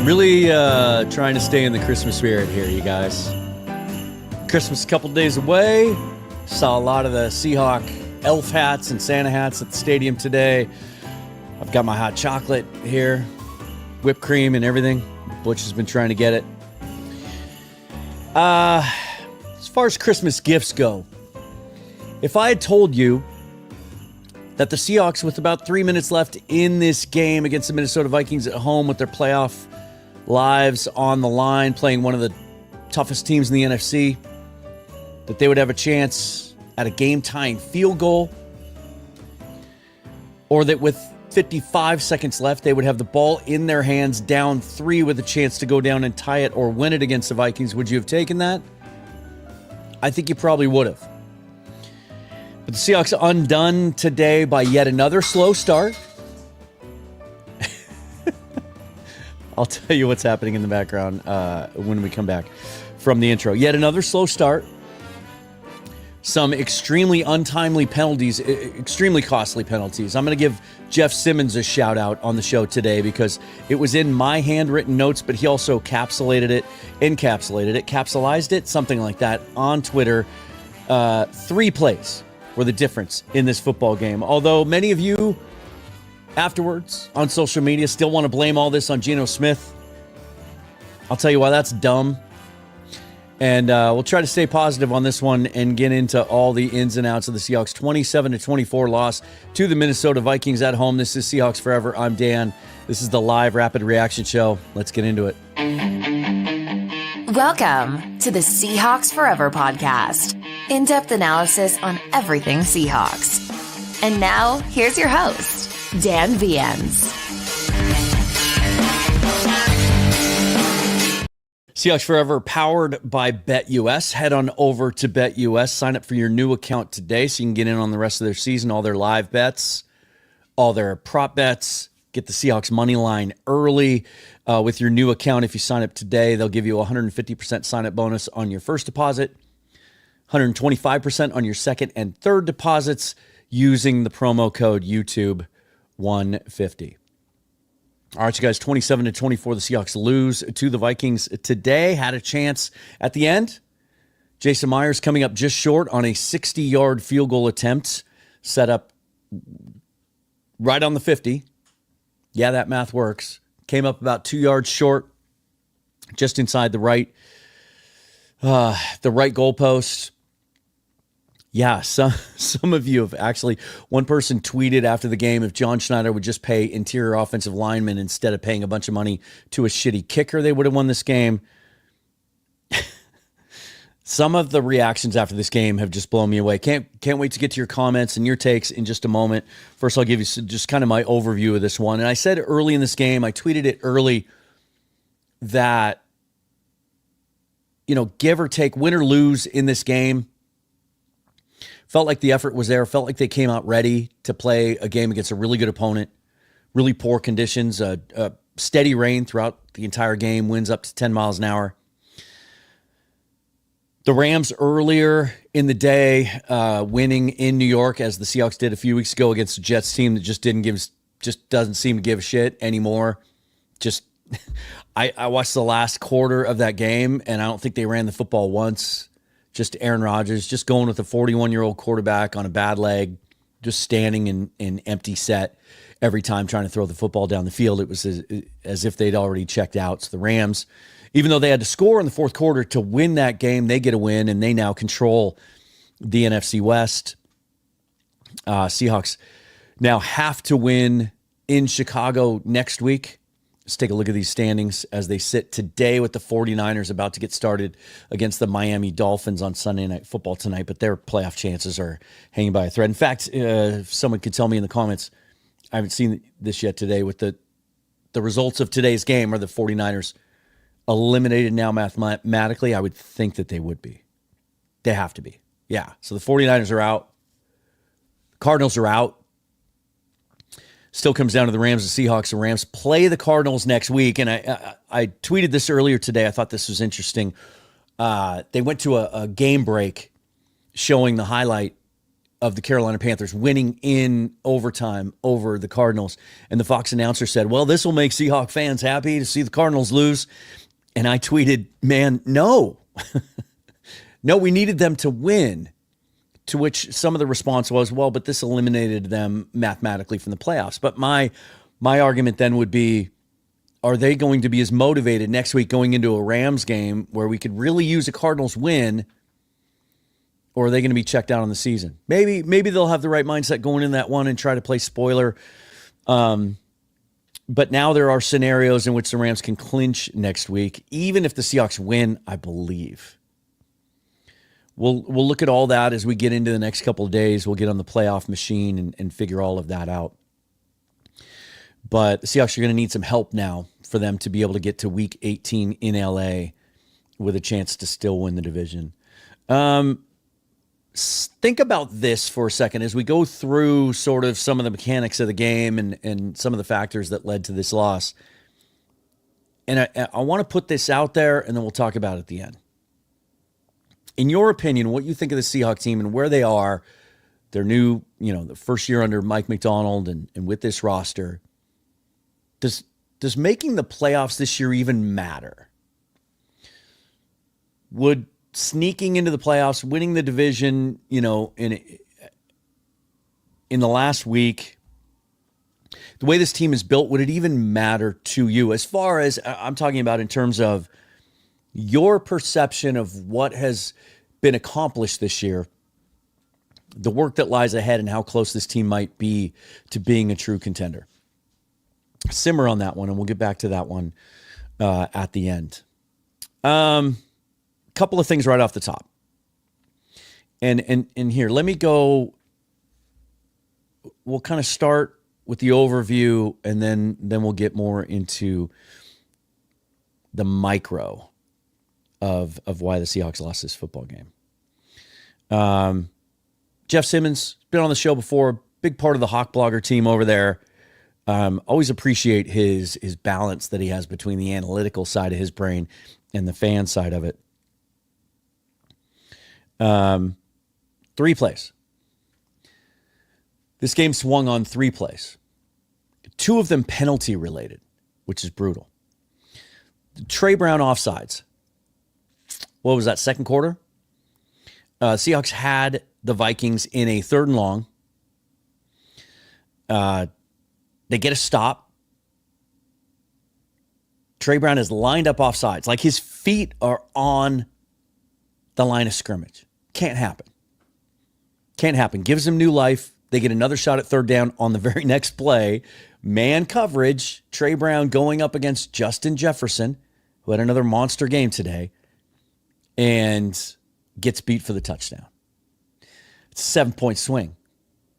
Really trying to stay in the Christmas spirit here, you guys. Christmas a couple days away. Saw a lot of the Seahawk elf hats and Santa hats at the stadium today. I've got my hot chocolate here, whipped cream and everything. Butch has been trying to get it. As far as Christmas gifts go, if I had told you that the Seahawks, with about 3 minutes left in this game against the Minnesota Vikings at home with their playoff lives on the line, playing one of the toughest teams in the NFC, that they would have a chance at a game-tying field goal, or that with 55 seconds left, they would have the ball in their hands, down 3 with a chance to go down and tie it or win it against the Vikings, would you have taken that? I think you probably would have. But the Seahawks undone today by yet another slow start. I'll tell you what's happening in the background when we come back from the intro. Yet another slow start. Some extremely untimely penalties, extremely costly penalties. I'm going to give Jeff Simmons a shout out on the show today because it was in my handwritten notes, but he also capsulized it, something like that, on Twitter. 3 plays were the difference in this football game. Although many of you afterwards on social media still want to blame all this on Geno Smith. I'll tell you why that's dumb. And we'll try to stay positive on this one and get into all the ins and outs of the Seahawks 27-24 loss to the Minnesota Vikings at home. This is Seahawks Forever. I'm Dan. This is the live rapid reaction show. Let's get into it. Welcome to the Seahawks Forever podcast. In-depth analysis on everything Seahawks. And now, here's your host, Dan Viens. Seahawks Forever, powered by BetUS. Head on over to BetUS. Sign up for your new account today so you can get in on the rest of their season, all their live bets, all their prop bets. Get the Seahawks money line early with your new account. If you sign up today, they'll give you a 150% sign-up bonus on your first deposit, 125% on your second and third deposits using the promo code YouTube150. All right, you guys, 27-24, the Seahawks lose to the Vikings today. Had a chance at the end. Jason Myers coming up just short on a 60-yard field goal attempt, set up right on the 50. Yeah, that math works. Came up about 2 yards short, just inside the right goalpost. Yeah, some of you have actually, one person tweeted after the game, if John Schneider would just pay interior offensive linemen instead of paying a bunch of money to a shitty kicker, they would have won this game. Some of the reactions after this game have just blown me away. Can't wait to get to your comments and your takes in just a moment. First, I'll give you just kind of my overview of this one. And I said early in this game, I tweeted it early, that, give or take, win or lose in this game, felt like the effort was there. Felt like they came out ready to play a game against a really good opponent. Really poor conditions. Steady rain throughout the entire game. Winds up to 10 miles an hour. The Rams earlier in the day winning in New York, as the Seahawks did a few weeks ago against the Jets team that just doesn't seem to give a shit anymore. I watched the last quarter of that game, and I don't think they ran the football once. Just Aaron Rodgers, just going with a 41-year-old quarterback on a bad leg, just standing in empty set every time trying to throw the football down the field. It was as if they'd already checked out. So the Rams, even though they had to score in the fourth quarter to win that game, they get a win, and they now control the NFC West. Seahawks now have to win in Chicago next week. Let's take a look at these standings as they sit today, with the 49ers about to get started against the Miami Dolphins on Sunday Night Football tonight, but their playoff chances are hanging by a thread. In fact, if someone could tell me in the comments, I haven't seen this yet today, with the results of today's game, are the 49ers eliminated now mathematically? I would think that they would be. They have to be. Yeah, so the 49ers are out. Cardinals are out. Still comes down to the Rams and Seahawks. The Rams play the Cardinals next week. And I tweeted this earlier today. I thought this was interesting. They went to a game break showing the highlight of the Carolina Panthers winning in overtime over the Cardinals. And the Fox announcer said, well, this will make Seahawk fans happy to see the Cardinals lose. And I tweeted, man, no. No, we needed them to win. To which some of the response was, well, but this eliminated them mathematically from the playoffs. But my argument then would be, are they going to be as motivated next week going into a Rams game where we could really use a Cardinals win, or are they going to be checked out on the season? Maybe they'll have the right mindset going in that one and try to play spoiler. But now there are scenarios in which the Rams can clinch next week, even if the Seahawks win, I believe. We'll look at all that as we get into the next couple of days. We'll get on the playoff machine and figure all of that out. But the Seahawks are going to need some help now for them to be able to get to Week 18 in LA with a chance to still win the division. Think about this for a second as we go through sort of some of the mechanics of the game and some of the factors that led to this loss. And I want to put this out there, and then we'll talk about it at the end. In your opinion, what you think of the Seahawks team and where they are, their new, the first year under Mike McDonald and with this roster, does making the playoffs this year even matter? Would sneaking into the playoffs, winning the division, in the last week, the way this team is built, would it even matter to you? As far as I'm talking about in terms of your perception of what has been accomplished this year, the work that lies ahead, and how close this team might be to being a true contender. Simmer on that one, and we'll get back to that one at the end. Couple of things right off the top. And here, let me go. We'll kind of start with the overview, and then we'll get more into the micro of why the Seahawks lost this football game. Jeff Simmons, been on the show before, big part of the Hawk Blogger team over there. Always appreciate his balance that he has between the analytical side of his brain and the fan side of it. 3 plays. This game swung on 3 plays. 2 of them penalty related, which is brutal. Trey Brown offsides. What was that, second quarter? Seahawks had the Vikings in a 3rd and long. They get a stop. Trey Brown is lined up offsides. Like, his feet are on the line of scrimmage. Can't happen. Can't happen. Gives them new life. They get another shot at 3rd down on the very next play. Man coverage. Trey Brown going up against Justin Jefferson, who had another monster game today, and gets beat for the touchdown. It's a 7-point swing.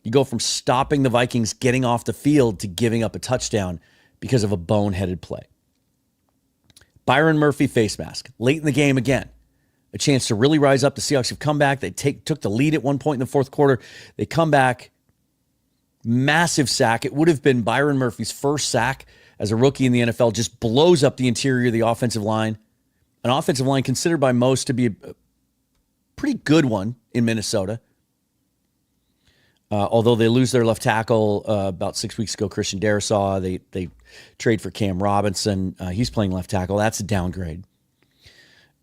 You go from stopping the Vikings getting off the field to giving up a touchdown because of a boneheaded play. Byron Murphy face mask. Late in the game again. A chance to really rise up. The Seahawks have come back. They took the lead at one point in the 4th quarter. They come back. Massive sack. It would have been Byron Murphy's first sack as a rookie in the NFL. Just blows up the interior of the offensive line. An offensive line considered by most to be a pretty good one in Minnesota. Although they lose their left tackle about 6 weeks ago, Christian Darrisaw. They trade for Cam Robinson. He's playing left tackle. That's a downgrade.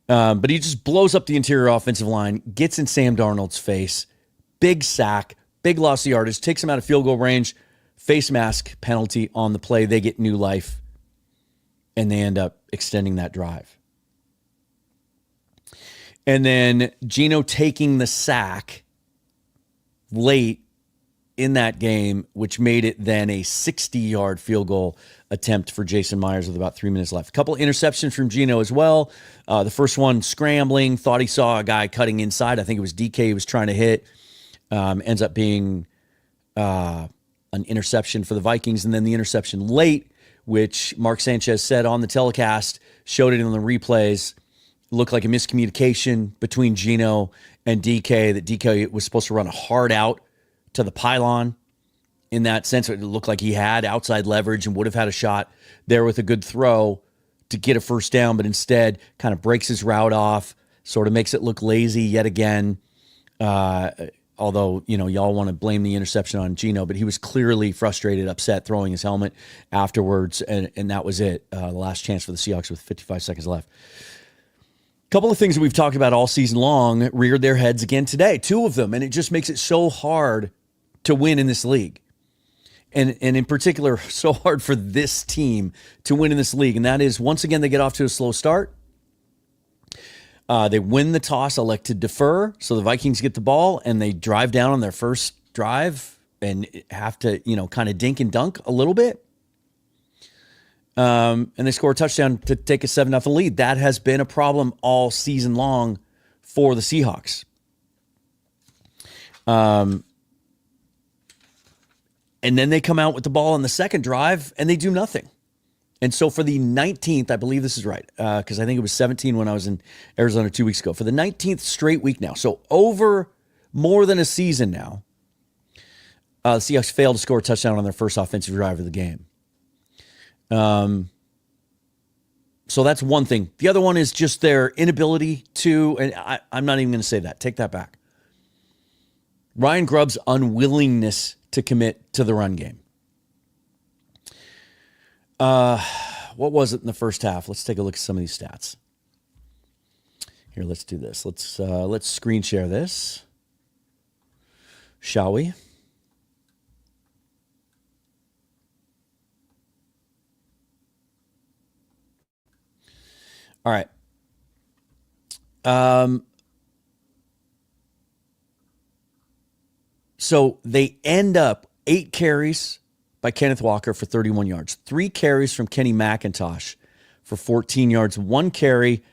But he just blows up the interior offensive line, gets in Sam Darnold's face. Big sack, big loss of yardage, takes him out of field goal range. Face mask penalty on the play. They get new life, and they end up extending that drive. And then Geno taking the sack late in that game, which made it then a 60-yard field goal attempt for Jason Myers with about 3 minutes left. A couple of interceptions from Geno as well. The first one scrambling, thought he saw a guy cutting inside. I think it was DK he was trying to hit. Ends up being an interception for the Vikings. And then the interception late, which Mark Sanchez said on the telecast, showed it in the replays, looked like a miscommunication between Geno and DK, that DK was supposed to run a hard out to the pylon. In that sense, it looked like he had outside leverage and would have had a shot there with a good throw to get a first down, but instead kind of breaks his route off, sort of makes it look lazy yet again. Although, y'all want to blame the interception on Geno, but he was clearly frustrated, upset, throwing his helmet afterwards, and that was it. The last chance for the Seahawks with 55 seconds left. A couple of things that we've talked about all season long reared their heads again today, 2 of them, and it just makes it so hard to win in this league. And in particular, so hard for this team to win in this league, and that is, once again, they get off to a slow start. They win the toss, elect to defer, so the Vikings get the ball, and they drive down on their first drive and have to, kind of dink and dunk a little bit. And they score a touchdown to take a 7-0 lead. That has been a problem all season long for the Seahawks. And then they come out with the ball on the second drive, and they do nothing. And so for the 19th, I believe this is right, because I think it was 17 when I was in Arizona 2 weeks ago. For the 19th straight week now, so over more than a season now, the Seahawks failed to score a touchdown on their first offensive drive of the game. So that's one thing. The other one is just their inability to, and I'm not even going to say that. Take that back. Ryan Grubb's unwillingness to commit to the run game. What was it in the first half? Let's take a look at some of these stats. Here, let's do this. Let's screen share this. Shall we? All right. So they end up 8 carries by Kenneth Walker for 31 yards. 3 carries from Kenny McIntosh for 14 yards. 1 carry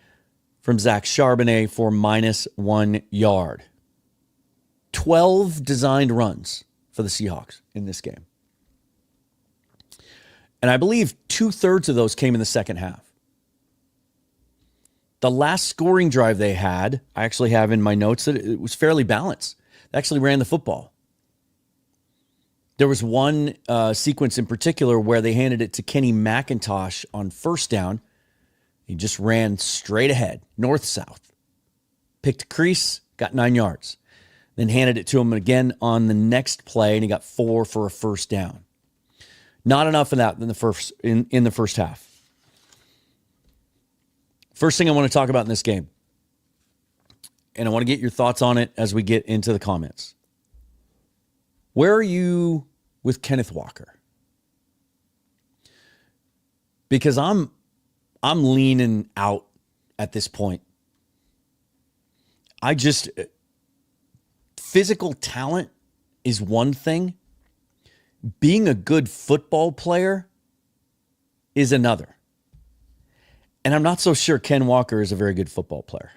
from Zach Charbonnet for -1 yard. 12 designed runs for the Seahawks in this game. And I believe 2/3 of those came in the second half. The last scoring drive they had, I actually have in my notes that it was fairly balanced. They actually ran the football. There was one sequence in particular where they handed it to Kenny McIntosh on first down. He just ran straight ahead, north-south. Picked a crease, got 9 yards. Then handed it to him again on the next play, and he got 4 for a first down. Not enough of that in the first half. First thing I want to talk about in this game, and I want to get your thoughts on it as we get into the comments. Where are you with Kenneth Walker? Because I'm leaning out at this point. Physical talent is one thing. Being a good football player is another. And I'm not so sure Ken Walker is a very good football player.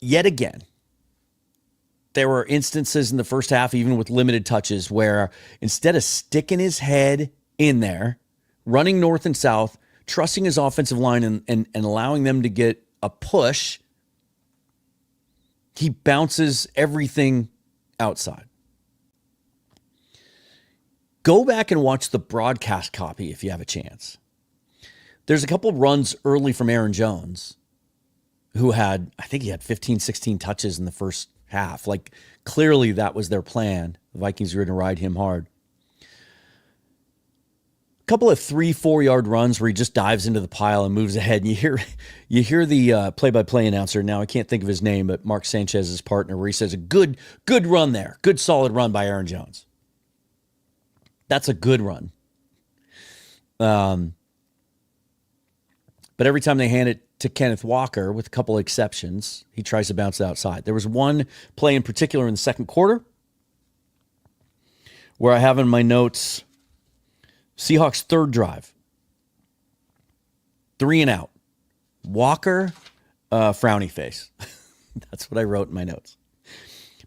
Yet again, there were instances in the first half, even with limited touches, where instead of sticking his head in there, running north and south, trusting his offensive line and allowing them to get a push, he bounces everything outside. Go back and watch the broadcast copy if you have a chance. There's a couple runs early from Aaron Jones, who had, I think he had 15, 16 touches in the first half. Like, clearly that was their plan. The Vikings were going to ride him hard. A couple of 3-4 yard runs where he just dives into the pile and moves ahead. And you hear the play-by-play announcer, now I can't think of his name, but Mark Sanchez's partner, where he says, a good run there. Good solid run by Aaron Jones. That's a good run. But every time they hand it to Kenneth Walker, with a couple of exceptions, he tries to bounce it outside. There was one play in particular in the second quarter where I have in my notes, Seahawks' third drive. 3 and out. Walker, frowny face. That's what I wrote in my notes.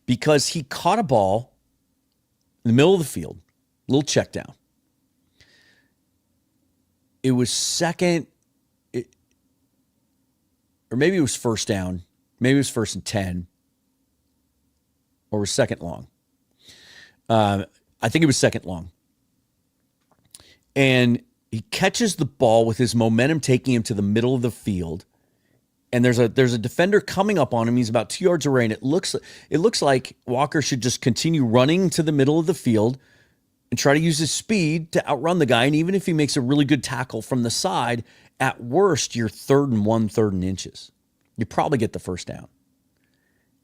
Because he caught a ball in the middle of the field, little check down. It was second, or maybe it was first down. Maybe it was 1st and 10. Or was second long. I think it was second long. And he catches the ball with his momentum taking him to the middle of the field. And there's a defender coming up on him. He's about 2 yards away, and it looks like Walker should just continue running to the middle of the field and try to use his speed to outrun the guy. And even if he makes a really good tackle from the side, at worst, you're 3rd and 1, 3rd and inches. You probably get the first down.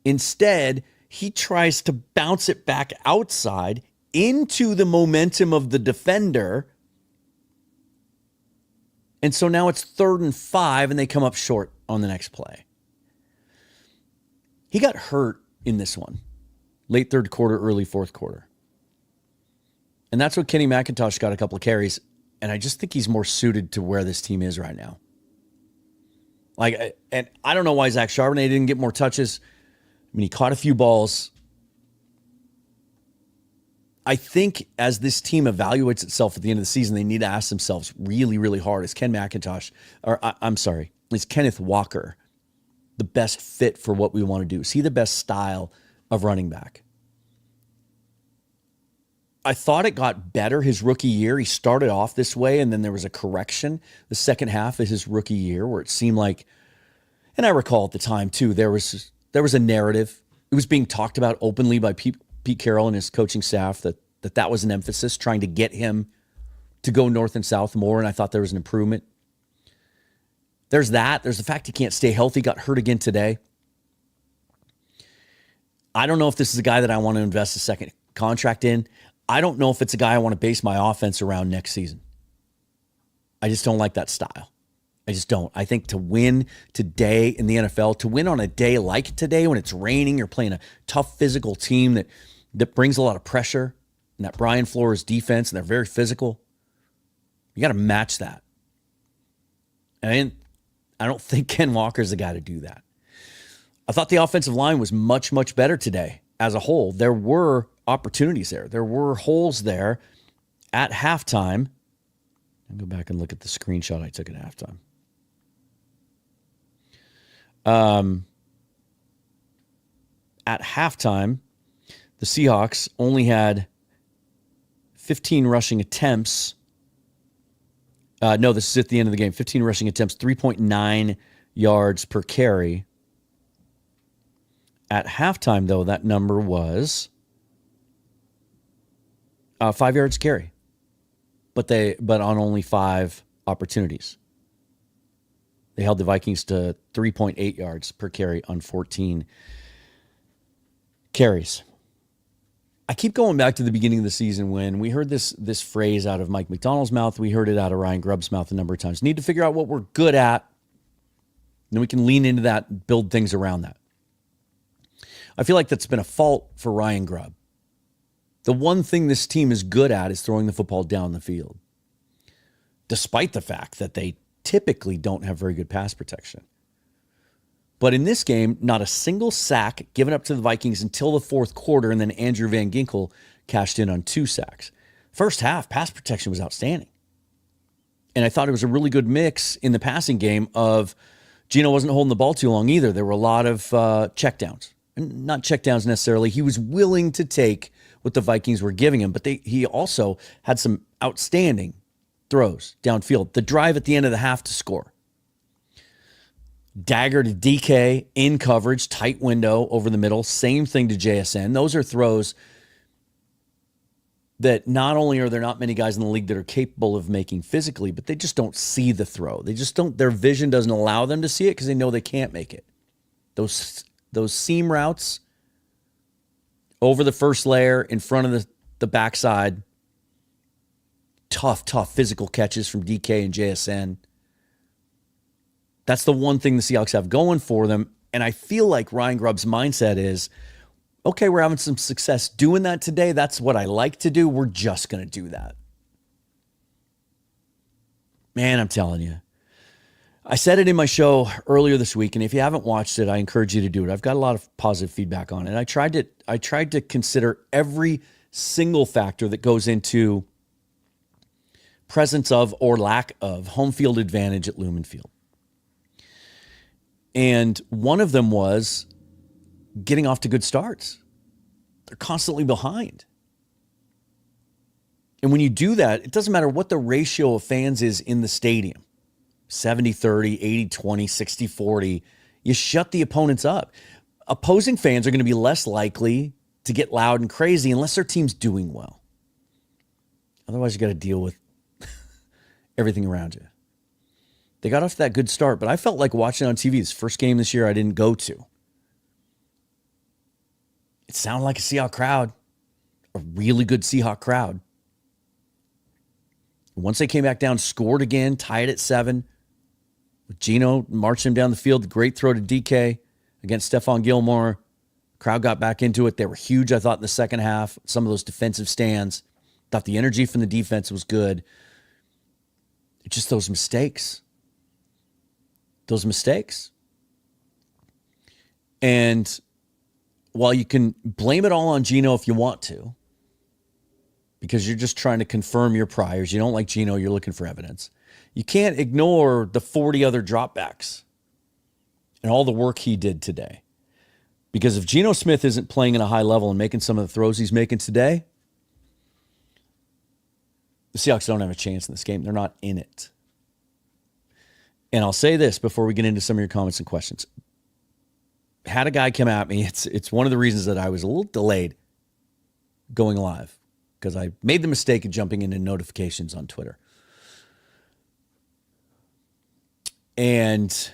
Instead, he tries to bounce it back outside into the momentum of the defender. And so now it's 3rd and 5, and they come up short on the next play. He got hurt in this one, late 3rd quarter, early 4th quarter. And that's what Kenny McIntosh got a couple of carries. And I just think he's more suited to where this team is right now. And I don't know why Zach Charbonnet didn't get more touches. I mean, he caught a few balls. I think as this team evaluates itself at the end of the season, they need to ask themselves really, really hard, is Kenneth Walker the best fit for what we want to do? Is he the best style of running back? I thought it got better his rookie year. He started off this way, and then there was a correction the second half of his rookie year where it seemed like, and I recall at the time too, there was a narrative. It was being talked about openly by Pete Carroll and his coaching staff that was an emphasis, trying to get him to go north and south more, and I thought there was an improvement. There's that. There's the fact he can't stay healthy, got hurt again today. I don't know if this is a guy that I want to invest a second contract in. I don't know if it's a guy I want to base my offense around next season. I just don't like that style. I just don't. I think to win today in the NFL, to win on a day like today when it's raining, you're playing a tough physical team that brings a lot of pressure, and that Brian Flores defense, and they're very physical. You got to match that. And I don't think Ken Walker's the guy to do that. I thought the offensive line was much, much better today as a whole. There were opportunities there. There were holes there at halftime. I'll go back and look at the screenshot I took at halftime. At halftime, the Seahawks only had 15 rushing attempts. No, this is at the end of the game. 15 rushing attempts, 3.9 yards per carry. At halftime, though, that number was 5 yards carry, but on only 5 opportunities. They held the Vikings to 3.8 yards per carry on 14 carries. I keep going back to the beginning of the season when we heard this phrase out of Mike McDonald's mouth. We heard it out of Ryan Grubb's mouth a number of times. Need to figure out what we're good at, and then we can lean into that and build things around that. I feel like that's been a fault for Ryan Grubb. The one thing this team is good at is throwing the football down the field, despite the fact that they typically don't have very good pass protection. But in this game, not a single sack given up to the Vikings until the 4th quarter, and then Andrew Van Ginkel cashed in on 2 sacks. First half, pass protection was outstanding. And I thought it was a really good mix in the passing game of Geno wasn't holding the ball too long either. There were a lot of checkdowns. Not checkdowns necessarily. He was willing to take what the Vikings were giving him, but he also had some outstanding throws downfield. The drive at the end of the half to score. Dagger to DK in coverage, tight window over the middle. Same thing to JSN. Those are throws that not only are there not many guys in the league that are capable of making physically, but they just don't see the throw. They just don't, their vision doesn't allow them to see it because they know they can't make it. Those seam routes over the first layer in front of the backside. Tough physical catches from DK and JSN. That's the one thing the Seahawks have going for them. And I feel like Ryan Grubb's mindset is, okay, we're having some success doing that today. That's what I like to do. We're just going to do that. Man, I'm telling you. I said it in my show earlier this week, and if you haven't watched it, I encourage you to do it. I've got a lot of positive feedback on it. I tried to consider every single factor that goes into presence of or lack of home field advantage at Lumen Field. And one of them was getting off to good starts. They're constantly behind. And when you do that, it doesn't matter what the ratio of fans is in the stadium. 70-30, 80-20, 60-40. You shut the opponents up. Opposing fans are going to be less likely to get loud and crazy unless their team's doing well. Otherwise, you got to deal with everything around you. They got off to that good start, but I felt like watching on TV. This first game this year I didn't go to. It sounded like a Seahawk crowd, a really good Seahawk crowd. Once they came back down, scored again, tied at 7. With Geno marching him down the field, great throw to DK against Stephon Gilmore. Crowd got back into it. They were huge, I thought, in the second half. Some of those defensive stands. Thought the energy from the defense was good. It's just those mistakes. Those mistakes. And while you can blame it all on Geno if you want to, because you're just trying to confirm your priors, you don't like Geno, you're looking for evidence, you can't ignore the 40 other dropbacks and all the work he did today. Because if Geno Smith isn't playing at a high level and making some of the throws he's making today, the Seahawks don't have a chance in this game. They're not in it. And I'll say this before we get into some of your comments and questions. Had a guy come at me. It's one of the reasons that I was a little delayed going live, because I made the mistake of jumping into notifications on Twitter. And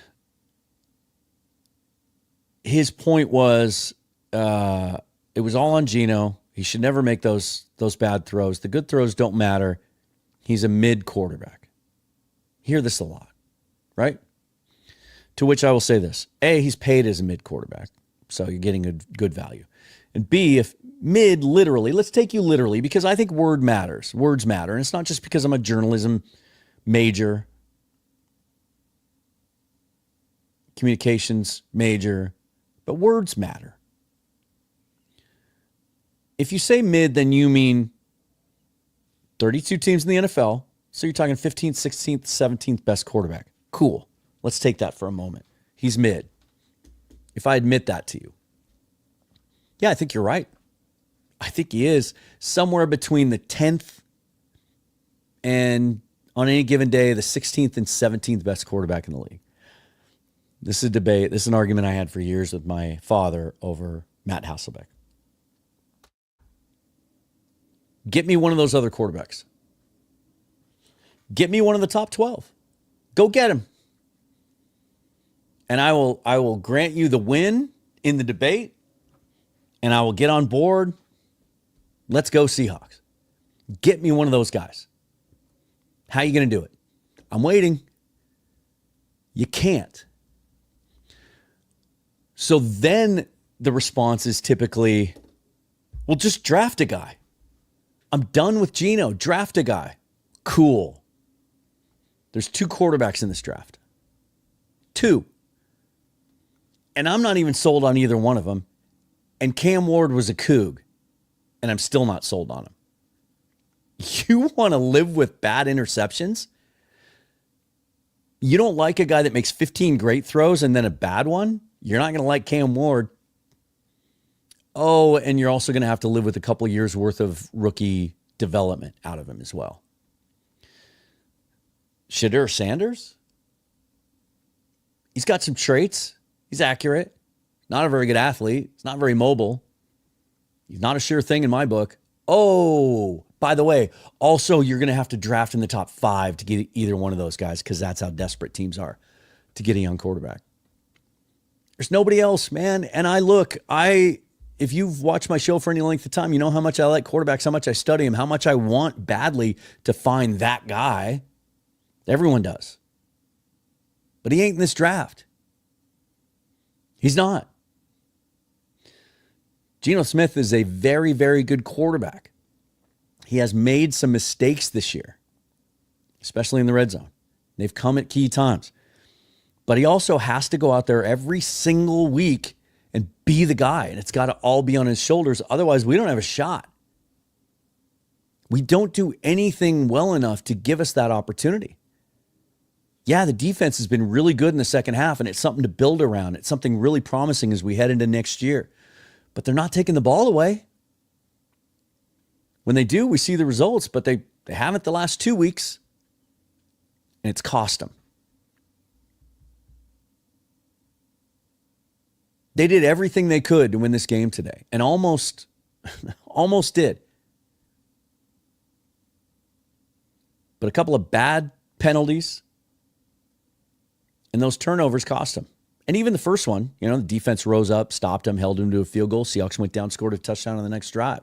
his point was, it was all on Geno. He should never make those bad throws. The good throws don't matter. He's a mid quarterback. Hear this a lot, right? To which I will say this. A, he's paid as a mid quarterback, so you're getting a good value. And B, if mid literally, let's take you literally, because I think words matter. And it's not just because I'm a journalism major, communications major, but words matter. If you say mid, then you mean 32 teams in the NFL, so you're talking 15th, 16th, 17th best quarterback. Cool. Let's take that for a moment. He's mid. If I admit that to you, yeah, I think you're right. I think he is somewhere between the 10th and, on any given day, the 16th and 17th best quarterback in the league. This is a debate. This is an argument I had for years with my father over Matt Hasselbeck. Get me one of those other quarterbacks. Get me one of the top 12. Go get him. And I will grant you the win in the debate, and I will get on board. Let's go Seahawks. Get me one of those guys. How are you going to do it? I'm waiting. You can't. So then the response is typically, well, just draft a guy. I'm done with Geno. Draft a guy. Cool. There's 2 quarterbacks in this draft. 2. And I'm not even sold on either one of them. And Cam Ward was a Coug. And I'm still not sold on him. You want to live with bad interceptions? You don't like a guy that makes 15 great throws and then a bad one? You're not going to like Cam Ward. Oh, and you're also going to have to live with a couple of years worth of rookie development out of him as well. Shadur Sanders? He's got some traits. He's accurate. Not a very good athlete. He's not very mobile. He's not a sure thing in my book. Oh, by the way, also you're going to have to draft in the top 5 to get either one of those guys, because that's how desperate teams are to get a young quarterback. There's nobody else, man. And if you've watched my show for any length of time, you know how much I like quarterbacks, how much I study them, how much I want badly to find that guy. Everyone does. But he ain't in this draft. He's not. Geno Smith is a very, very good quarterback. He has made some mistakes this year, especially in the red zone. They've come at key times. But he also has to go out there every single week and be the guy. And it's got to all be on his shoulders. Otherwise, we don't have a shot. We don't do anything well enough to give us that opportunity. Yeah, the defense has been really good in the second half, and it's something to build around. It's something really promising as we head into next year. But they're not taking the ball away. When they do, we see the results, but they haven't the last 2 weeks, and it's cost them. They did everything they could to win this game today and almost did. But a couple of bad penalties and those turnovers cost them. And even the first one, the defense rose up, stopped them, held them to a field goal. Seahawks went down, scored a touchdown on the next drive.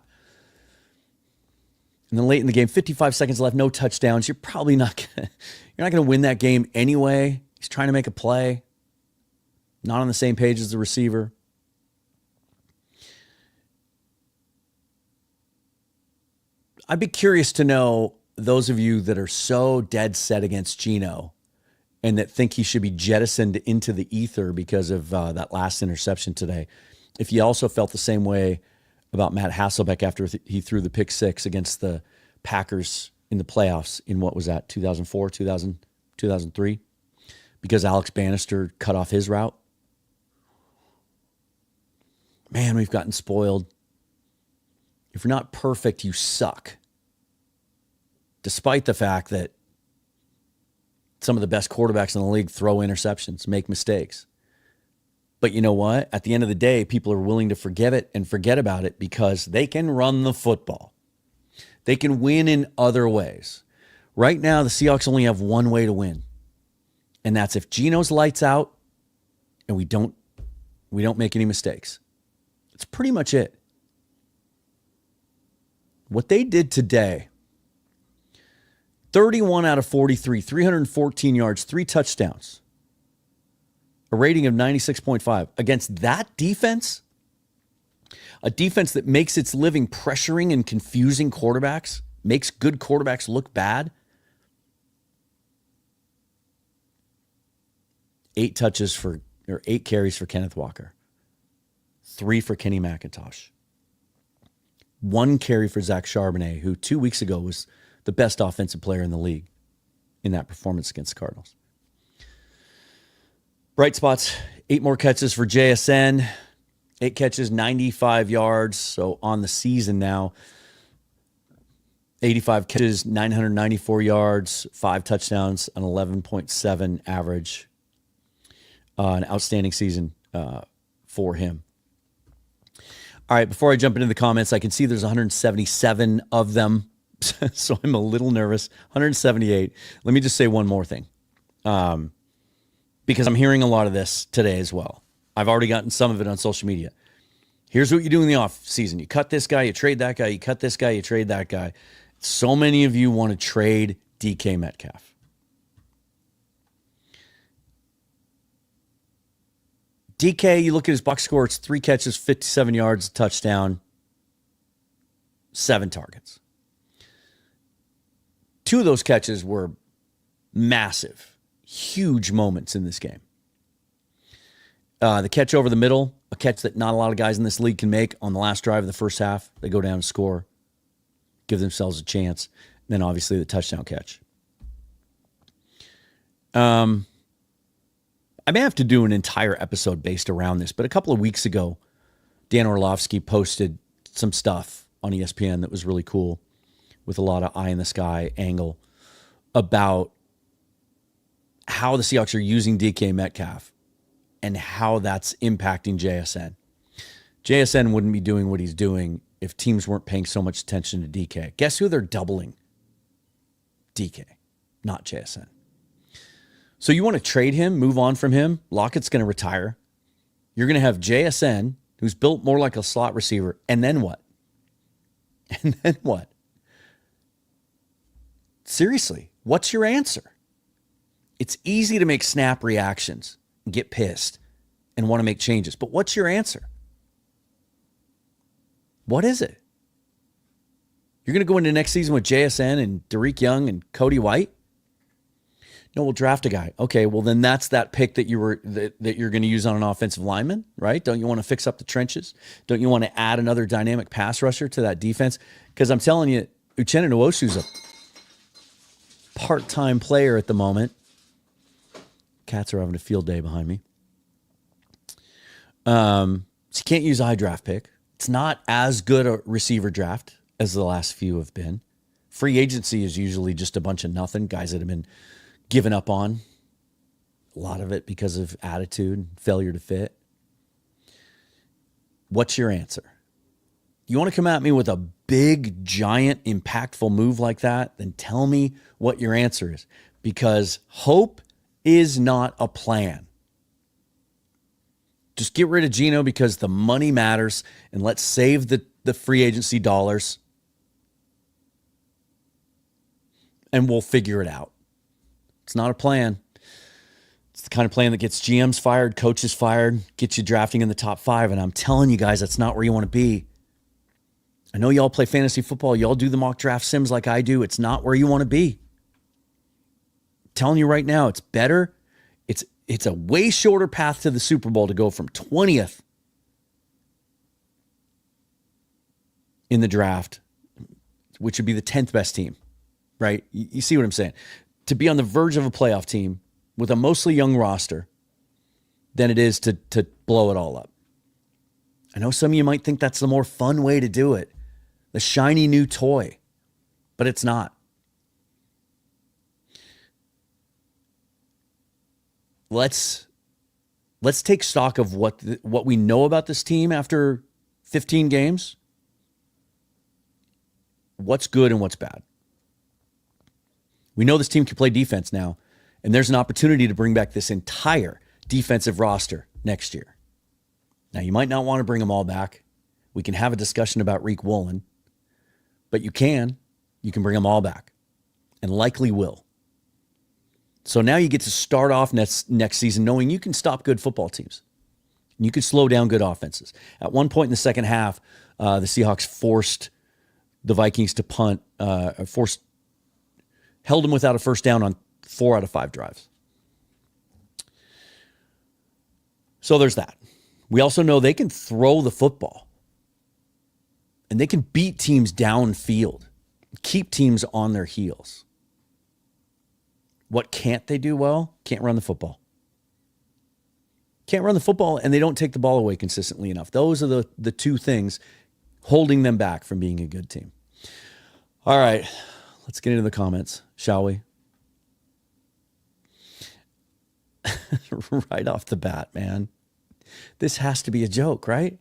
And then late in the game, 55 seconds left, no touchdowns. You're probably not going to win that game anyway. He's trying to make a play. Not on the same page as the receiver. I'd be curious to know, those of you that are so dead set against Geno and that think he should be jettisoned into the ether because of that last interception today, if you also felt the same way about Matt Hasselbeck after he threw the pick six against the Packers in the playoffs in what was that, 2004, 2003, because Alex Bannister cut off his route. Man, we've gotten spoiled. If you're not perfect, you suck. Despite the fact that some of the best quarterbacks in the league throw interceptions, make mistakes. But you know what? At the end of the day, people are willing to forgive it and forget about it because they can run the football. They can win in other ways. Right now, the Seahawks only have one way to win. And that's if Geno's lights out and we don't make any mistakes. It's pretty much it. What they did today, 31 out of 43, 314 yards, 3 touchdowns, a rating of 96.5 against that defense, a defense that makes its living pressuring and confusing quarterbacks, makes good quarterbacks look bad. 8 carries for Kenneth Walker, 3 for Kenny McIntosh, 1 carry for Zach Charbonnet, who 2 weeks ago was the best offensive player in the league in that performance against the Cardinals. Bright spots, 8 more catches for JSN, 8 catches, 95 yards. So on the season now, 85 catches, 994 yards, 5 touchdowns, an 11.7 average. An outstanding season for him. All right, before I jump into the comments, I can see there's 177 of them, so I'm a little nervous. 178. Let me just say one more thing, because I'm hearing a lot of this today as well. I've already gotten some of it on social media. Here's what you do in the off season. You cut this guy, you trade that guy, you cut this guy, you trade that guy. So many of you want to trade DK Metcalf. DK, you look at his box score, it's 3 catches, 57 yards, touchdown, 7 targets. 2 of those catches were massive, huge moments in this game. The catch over the middle, a catch that not a lot of guys in this league can make on the last drive of the first half. They go down and score, give themselves a chance. And then obviously the touchdown catch. I may have to do an entire episode based around this, but a couple of weeks ago, Dan Orlovsky posted some stuff on ESPN that was really cool with a lot of eye in the sky angle about how the Seahawks are using DK Metcalf and how that's impacting JSN. JSN wouldn't be doing what he's doing if teams weren't paying so much attention to DK. Guess who they're doubling? DK, not JSN. So you want to trade him, move on from him. Lockett's going to retire. You're going to have JSN, who's built more like a slot receiver. And then what? And then what? Seriously, what's your answer? It's easy to make snap reactions and get pissed and want to make changes. But what's your answer? What is it? You're going to go into next season with JSN and Derek Young and Cody White? No, we'll draft a guy. Okay, well then that's that pick that you're going to use on an offensive lineman, right? Don't you want to fix up the trenches? Don't you want to add another dynamic pass rusher to that defense? Because I'm telling you, Uchenna Nwosu's a part-time player at the moment. Cats are having a field day behind me. So you can't use a high draft pick. It's not as good a receiver draft as the last few have been. Free agency is usually just a bunch of nothing, guys that have been given up on, a lot of it because of attitude, failure to fit. What's your answer? You want to come at me with a big, giant, impactful move like that? Then tell me what your answer is. Because hope is not a plan. Just get rid of Geno because the money matters, and let's save the free agency dollars, and we'll figure it out. It's not a plan. It's the kind of plan that gets GMs fired, coaches fired, gets you drafting in the top 5, and I'm telling you guys, that's not where you want to be. I know y'all play fantasy football. Y'all do the mock draft sims like I do. It's not where you want to be. I'm telling you right now, it's better. It's a way shorter path to the Super Bowl to go from 20th in the draft, which would be the 10th best team, right? You see what I'm saying? To be on the verge of a playoff team with a mostly young roster than it is to blow it all up. I know some of you might think that's the more fun way to do it, the shiny new toy, but it's not. Let's take stock of what we know about this team after 15 games. What's good and what's bad. We know this team can play defense now, and there's an opportunity to bring back this entire defensive roster next year. Now, you might not want to bring them all back. We can have a discussion about Reek Woolen, but you can bring them all back, and likely will. So now you get to start off next season knowing you can stop good football teams. You can slow down good offenses. At one point in the second half, the Seahawks forced the Vikings to punt, held them without a first down on 4 out of 5 drives. So there's that. We also know they can throw the football. And they can beat teams downfield, keep teams on their heels. What can't they do well? Can't run the football. Can't run the football, and they don't take the ball away consistently enough. Those are the two things holding them back from being a good team. All right, let's get into the comments, shall we? Right off the bat, man. This has to be a joke, right?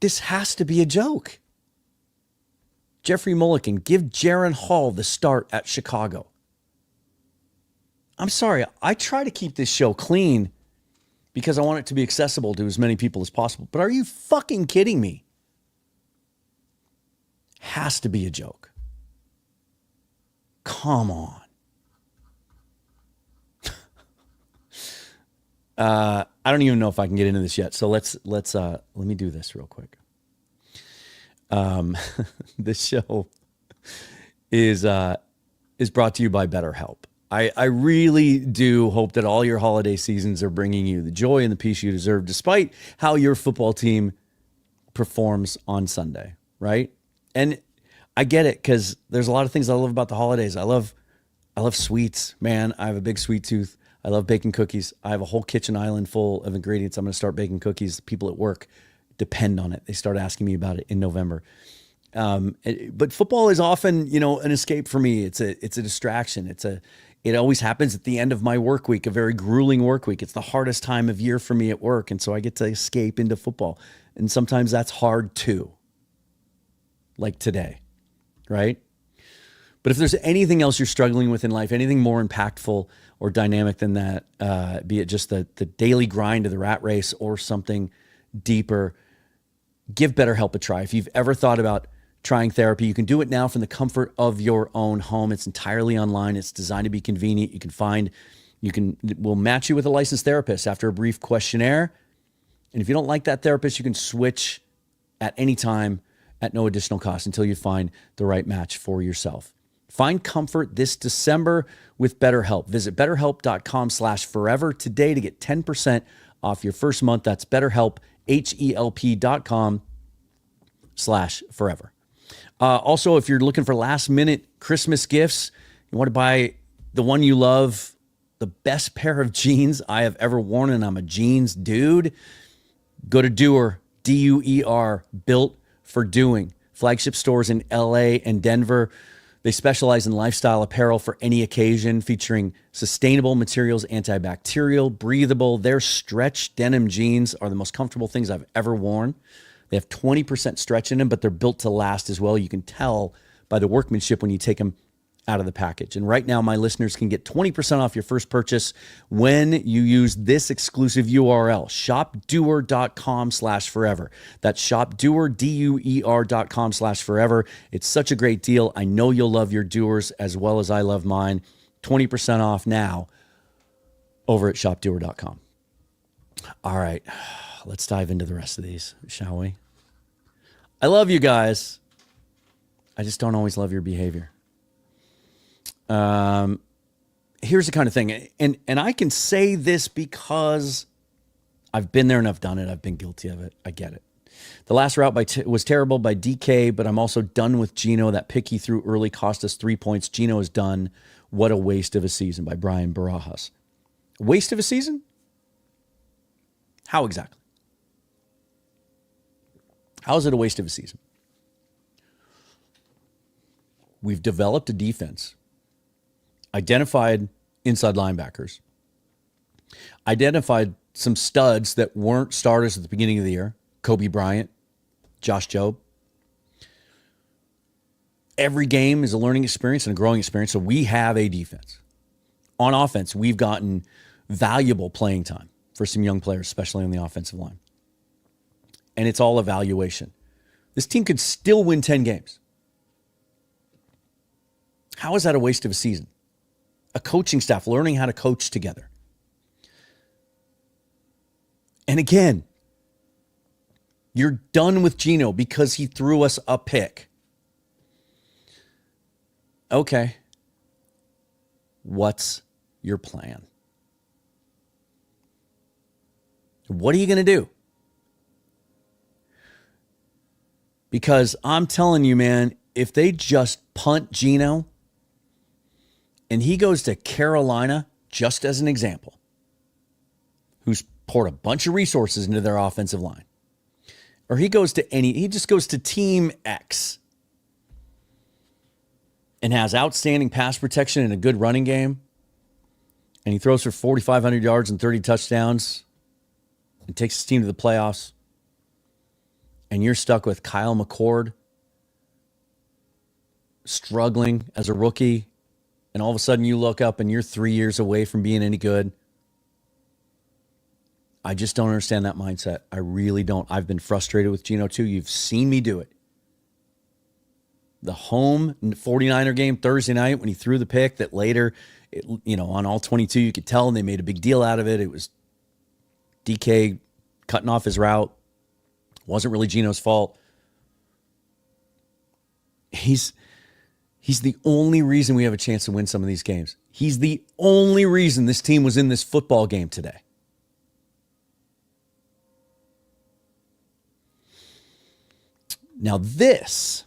This has to be a joke. Jeffrey Mulligan, give Jaron Hall the start at Chicago. I'm sorry, I try to keep this show clean because I want it to be accessible to as many people as possible. But are you fucking kidding me? Has to be a joke. Come on. I don't even know if I can get into this yet. So let me do this real quick. This show is brought to you by BetterHelp. I really do hope that all your holiday seasons are bringing you the joy and the peace you deserve, despite how your football team performs on Sunday, right? And I get it, because there's a lot of things I love about the holidays. I love sweets, man. I have a big sweet tooth. I love baking cookies. I have a whole kitchen island full of ingredients. I'm going to start baking cookies. People at work depend on it. They start asking me about it in November. But football is often, an escape for me. It's a distraction. It always happens at the end of my work week, a very grueling work week. It's the hardest time of year for me at work. And so I get to escape into football. And sometimes that's hard too. Like today, right? But if there's anything else you're struggling with in life, anything more impactful or dynamic than that, be it just the daily grind of the rat race or something deeper, give BetterHelp a try. If you've ever thought about trying therapy, you can do it now from the comfort of your own home. It's entirely online. It's designed to be convenient. We'll match you with a licensed therapist after a brief questionnaire. And if you don't like that therapist, you can switch at any time at no additional cost until you find the right match for yourself. Find comfort this December with BetterHelp. Visit BetterHelp.com/forever today to get 10% off your first month. That's BetterHelp, HELP.com/forever. Also, if you're looking for last minute Christmas gifts, you want to buy the one you love, the best pair of jeans I have ever worn, and I'm a jeans dude, go to Doer, DUER, built for doing. Flagship stores in LA and Denver. They specialize in lifestyle apparel for any occasion, featuring sustainable materials, antibacterial, breathable. Their stretch denim jeans are the most comfortable things I've ever worn. They have 20% stretch in them, but they're built to last as well. You can tell by the workmanship when you take them out of the package. And right now, my listeners can get 20% off your first purchase when you use this exclusive URL, shopdoer.com/forever. That's shopdoer.com/forever. It's such a great deal. I know you'll love your doers as well as I love mine. 20% off now over at shopdoer.com. All right, let's dive into the rest of these, shall we? I love you guys. I just don't always love your behavior. Here's the kind of thing, and I can say this because I've been there and I've done it. I've been guilty of it. I get it. The last route was terrible by DK, but I'm also done with Geno. That pick he threw early cost us 3 points. Geno is done. What a waste of a season by Brian Barajas. Waste of a season? How exactly? How is it a waste of a season? We've developed a defense, identified inside linebackers, identified some studs that weren't starters at the beginning of the year, Kobe Bryant, Josh Jobe. Every game is a learning experience and a growing experience, so we have a defense. On offense, we've gotten valuable playing time for some young players, especially on the offensive line. And it's all evaluation. This team could still win 10 games. How is that a waste of a season? A coaching staff learning how to coach together. And again, you're done with Geno because he threw us a pick. Okay. What's your plan? What are you going to do? Because I'm telling you, man, if they just punt Geno and he goes to Carolina, just as an example, who's poured a bunch of resources into their offensive line, or he just goes to Team X and has outstanding pass protection and a good running game, and he throws for 4,500 yards and 30 touchdowns and takes his team to the playoffs, and you're stuck with Kyle McCord struggling as a rookie, and all of a sudden you look up and you're 3 years away from being any good. I just don't understand that mindset. I really don't. I've been frustrated with Geno too. You've seen me do it. The home 49er game Thursday night when he threw the pick that later, on all 22, you could tell, and they made a big deal out of it. It was DK cutting off his route. Wasn't really Geno's fault. He's the only reason we have a chance to win some of these games. He's the only reason this team was in this football game today. Now this,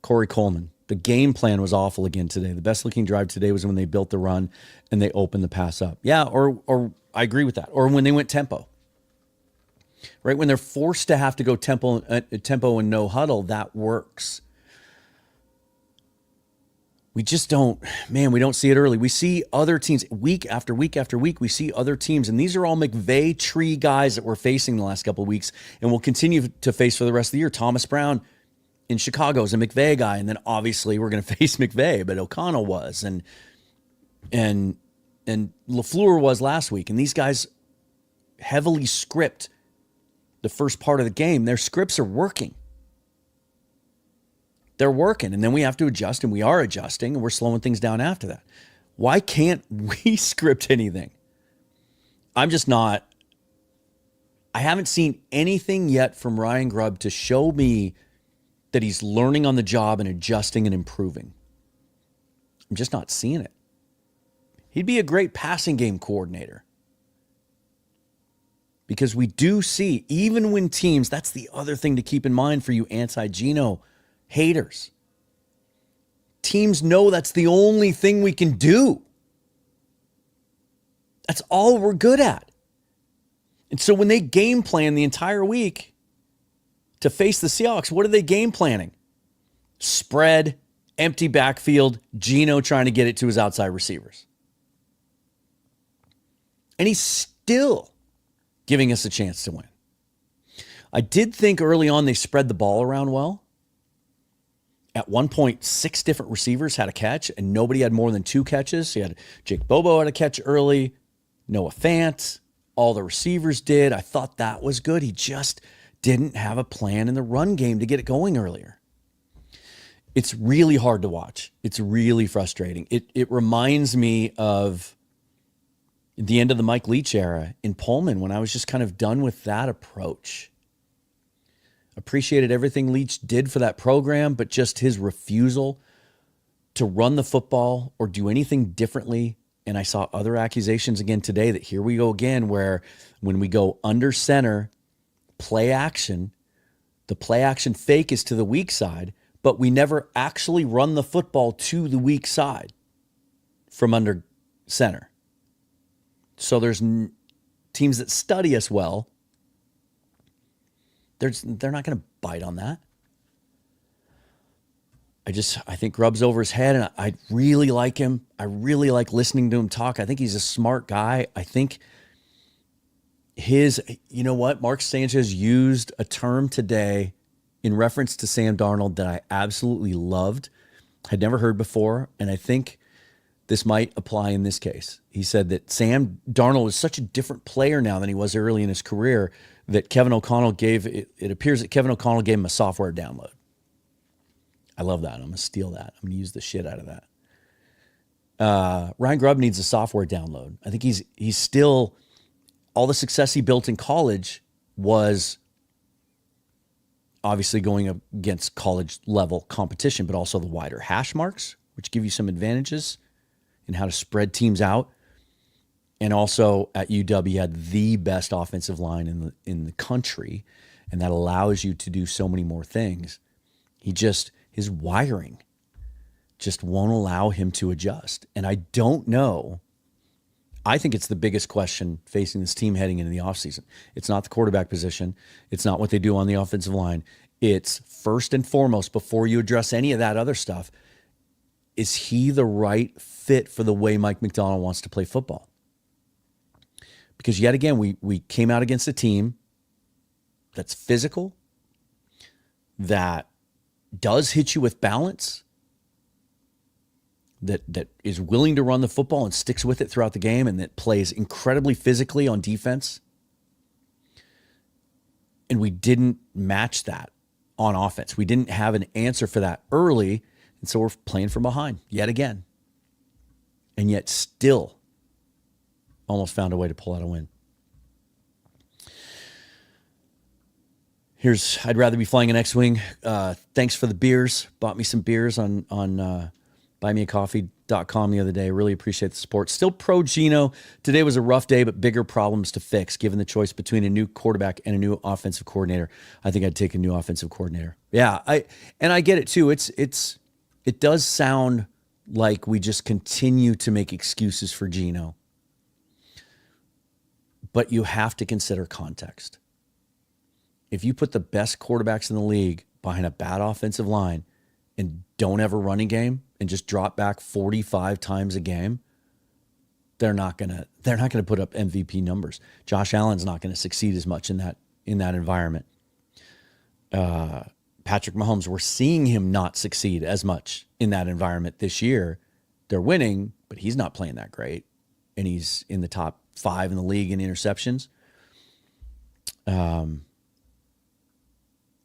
Corey Coleman, the game plan was awful again today. The best looking drive today was when they built the run and they opened the pass up. Yeah, or I agree with that. Or when they went tempo. Right? When they're forced to have to go tempo and no huddle, that works. We just don't see it early. We see other teams week after week after week. We see other teams, and these are all McVay tree guys that we're facing the last couple of weeks and will continue to face for the rest of the year. Thomas Brown in Chicago is a McVay guy, and then obviously we're going to face McVay, but O'Connell was, and LaFleur was last week, and these guys heavily script the first part of the game. Their scripts are working. They're working, and then we have to adjust, and we are adjusting, and we're slowing things down after that. Why can't we script anything? I haven't seen anything yet from Ryan Grubb to show me that he's learning on the job and adjusting and improving. I'm just not seeing it. He'd be a great passing game coordinator. Because we do see, even when teams, that's the other thing to keep in mind for you anti-Geno haters. Teams know that's the only thing we can do. That's all we're good at. And so when they game plan the entire week to face the Seahawks, what are they game planning? Spread, empty backfield, Geno trying to get it to his outside receivers. And he's still giving us a chance to win. I did think early on they spread the ball around well. At one point, 6 different receivers had a catch, and nobody had more than 2 catches. You had Jake Bobo had a catch early, Noah Fant, all the receivers did. I thought that was good. He just didn't have a plan in the run game to get it going earlier. It's really hard to watch. It's really frustrating. It reminds me of the end of the Mike Leach era in Pullman when I was just kind of done with that approach. Appreciated everything Leach did for that program, but just his refusal to run the football or do anything differently. And I saw other accusations again today that here we go again, where when we go under center, play action, the play action fake is to the weak side, but we never actually run the football to the weak side from under center. So there's teams that study us well. They're not going to bite on that. I think Grubb's over his head, and I really like him. I really like listening to him talk. I think he's a smart guy. I think you know what? Mark Sanchez used a term today in reference to Sam Darnold that I absolutely loved, had never heard before, and I think this might apply in this case. He said that Sam Darnold is such a different player now than he was early in his career that Kevin O'Connell it appears that Kevin O'Connell gave him a software download. I love that. I'm going to steal that. I'm going to use the shit out of that. Ryan Grubb needs a software download. I think he's still, all the success he built in college was obviously going up against college level competition, but also the wider hash marks, which give you some advantages in how to spread teams out. And also at UW, you had the best offensive line in the country, and that allows you to do so many more things. His wiring just won't allow him to adjust. And I don't know. I think it's the biggest question facing this team heading into the offseason. It's not the quarterback position. It's not what they do on the offensive line. It's first and foremost, before you address any of that other stuff, is he the right fit for the way Mike McDonald wants to play football? Because yet again, we came out against a team that's physical, that does hit you with balance, that is willing to run the football and sticks with it throughout the game, and that plays incredibly physically on defense. And we didn't match that on offense. We didn't have an answer for that early, and so we're playing from behind yet again. And yet still almost found a way to pull out a win. I'd rather be flying an X-Wing. Thanks for the beers. Bought me some beers on buymeacoffee.com the other day. Really appreciate the support. Still pro Geno. Today was a rough day, but bigger problems to fix. Given the choice between a new quarterback and a new offensive coordinator, I think I'd take a new offensive coordinator. Yeah, I get it too. It does sound like we just continue to make excuses for Geno. But you have to consider context. If you put the best quarterbacks in the league behind a bad offensive line and don't have a running game and just drop back 45 times a game, they're not gonna put up MVP numbers. Josh Allen's not gonna succeed as much in that environment. Patrick Mahomes, we're seeing him not succeed as much in that environment this year. They're winning, but he's not playing that great, and he's in the top 5 in the league in interceptions.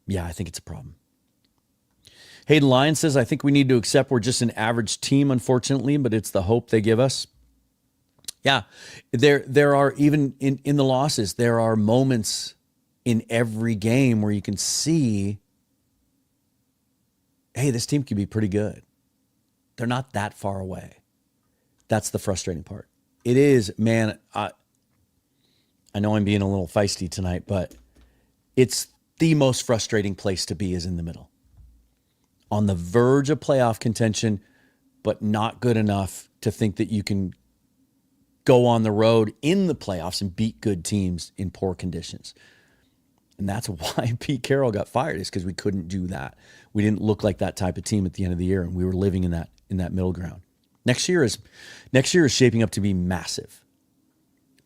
Yeah, I think it's a problem. Hayden Lyon says, I think we need to accept we're just an average team, unfortunately, but it's the hope they give us. Yeah, there are, even in the losses, there are moments in every game where you can see, hey, this team could be pretty good. They're not that far away. That's the frustrating part. It is, man, I know I'm being a little feisty tonight, but it's the most frustrating place to be is in the middle. On the verge of playoff contention, but not good enough to think that you can go on the road in the playoffs and beat good teams in poor conditions. And that's why Pete Carroll got fired, is because we couldn't do that. We didn't look like that type of team at the end of the year, and we were living in that middle ground. Next year is shaping up to be massive.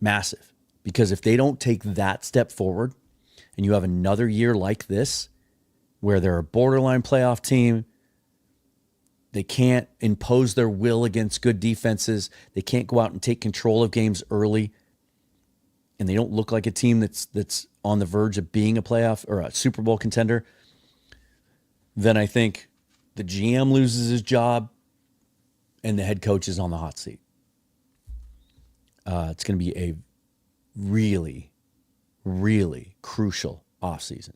Massive. Because if they don't take that step forward and you have another year like this where they're a borderline playoff team, they can't impose their will against good defenses, they can't go out and take control of games early, and they don't look like a team that's on the verge of being a playoff or a Super Bowl contender, then I think the GM loses his job and the head coach is on the hot seat. It's going to be a really, really crucial offseason.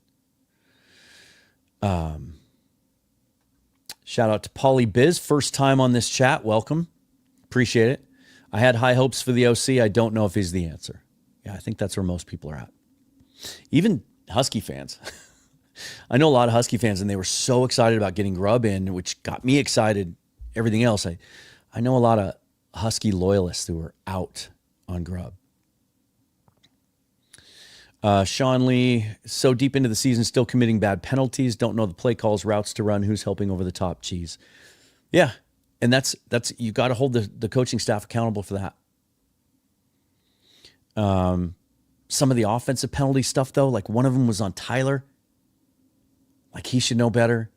Shout out to Paulie Biz. First time on this chat. Welcome. Appreciate it. I had high hopes for the OC. I don't know if he's the answer. Yeah, I think that's where most people are at. Even Husky fans. I know a lot of Husky fans, and they were so excited about getting Grubb in, which got me excited. Everything else. I know a lot of Husky loyalists who were out on Grubb. Sean Lee, so deep into the season, still committing bad penalties. Don't know the play calls, routes to run, who's helping over the top. Cheese. Yeah, and that's you got to hold the coaching staff accountable for that. Some of the offensive penalty stuff, though, like one of them was on Tyler. Like he should know better.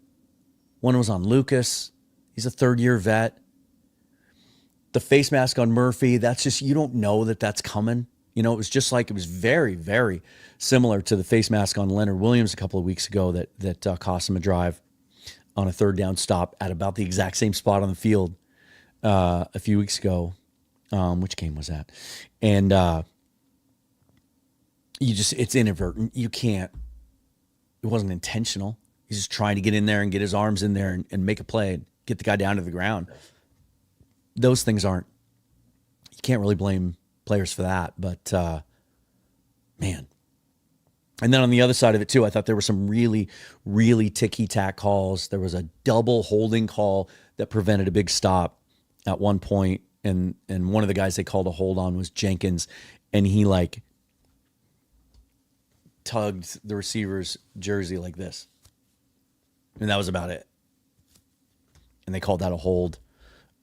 One was on Lucas. He's a third-year vet. The face mask on Murphy, that's just, you don't know that that's coming. You know, it was very, very similar to the face mask on Leonard Williams a couple of weeks ago that cost him a drive on a third down stop at about the exact same spot on the field a few weeks ago. Which game was that? And it's inadvertent. It wasn't intentional. He's just trying to get in there and get his arms in there and make a play and get the guy down to the ground. Those things you can't really blame players for that, but man. And then on the other side of it too, I thought there were some really, really ticky-tack calls. There was a double holding call that prevented a big stop at one point, and one of the guys they called a hold on was Jenkins, and he like tugged the receiver's jersey like this. And that was about it. And they called that a hold.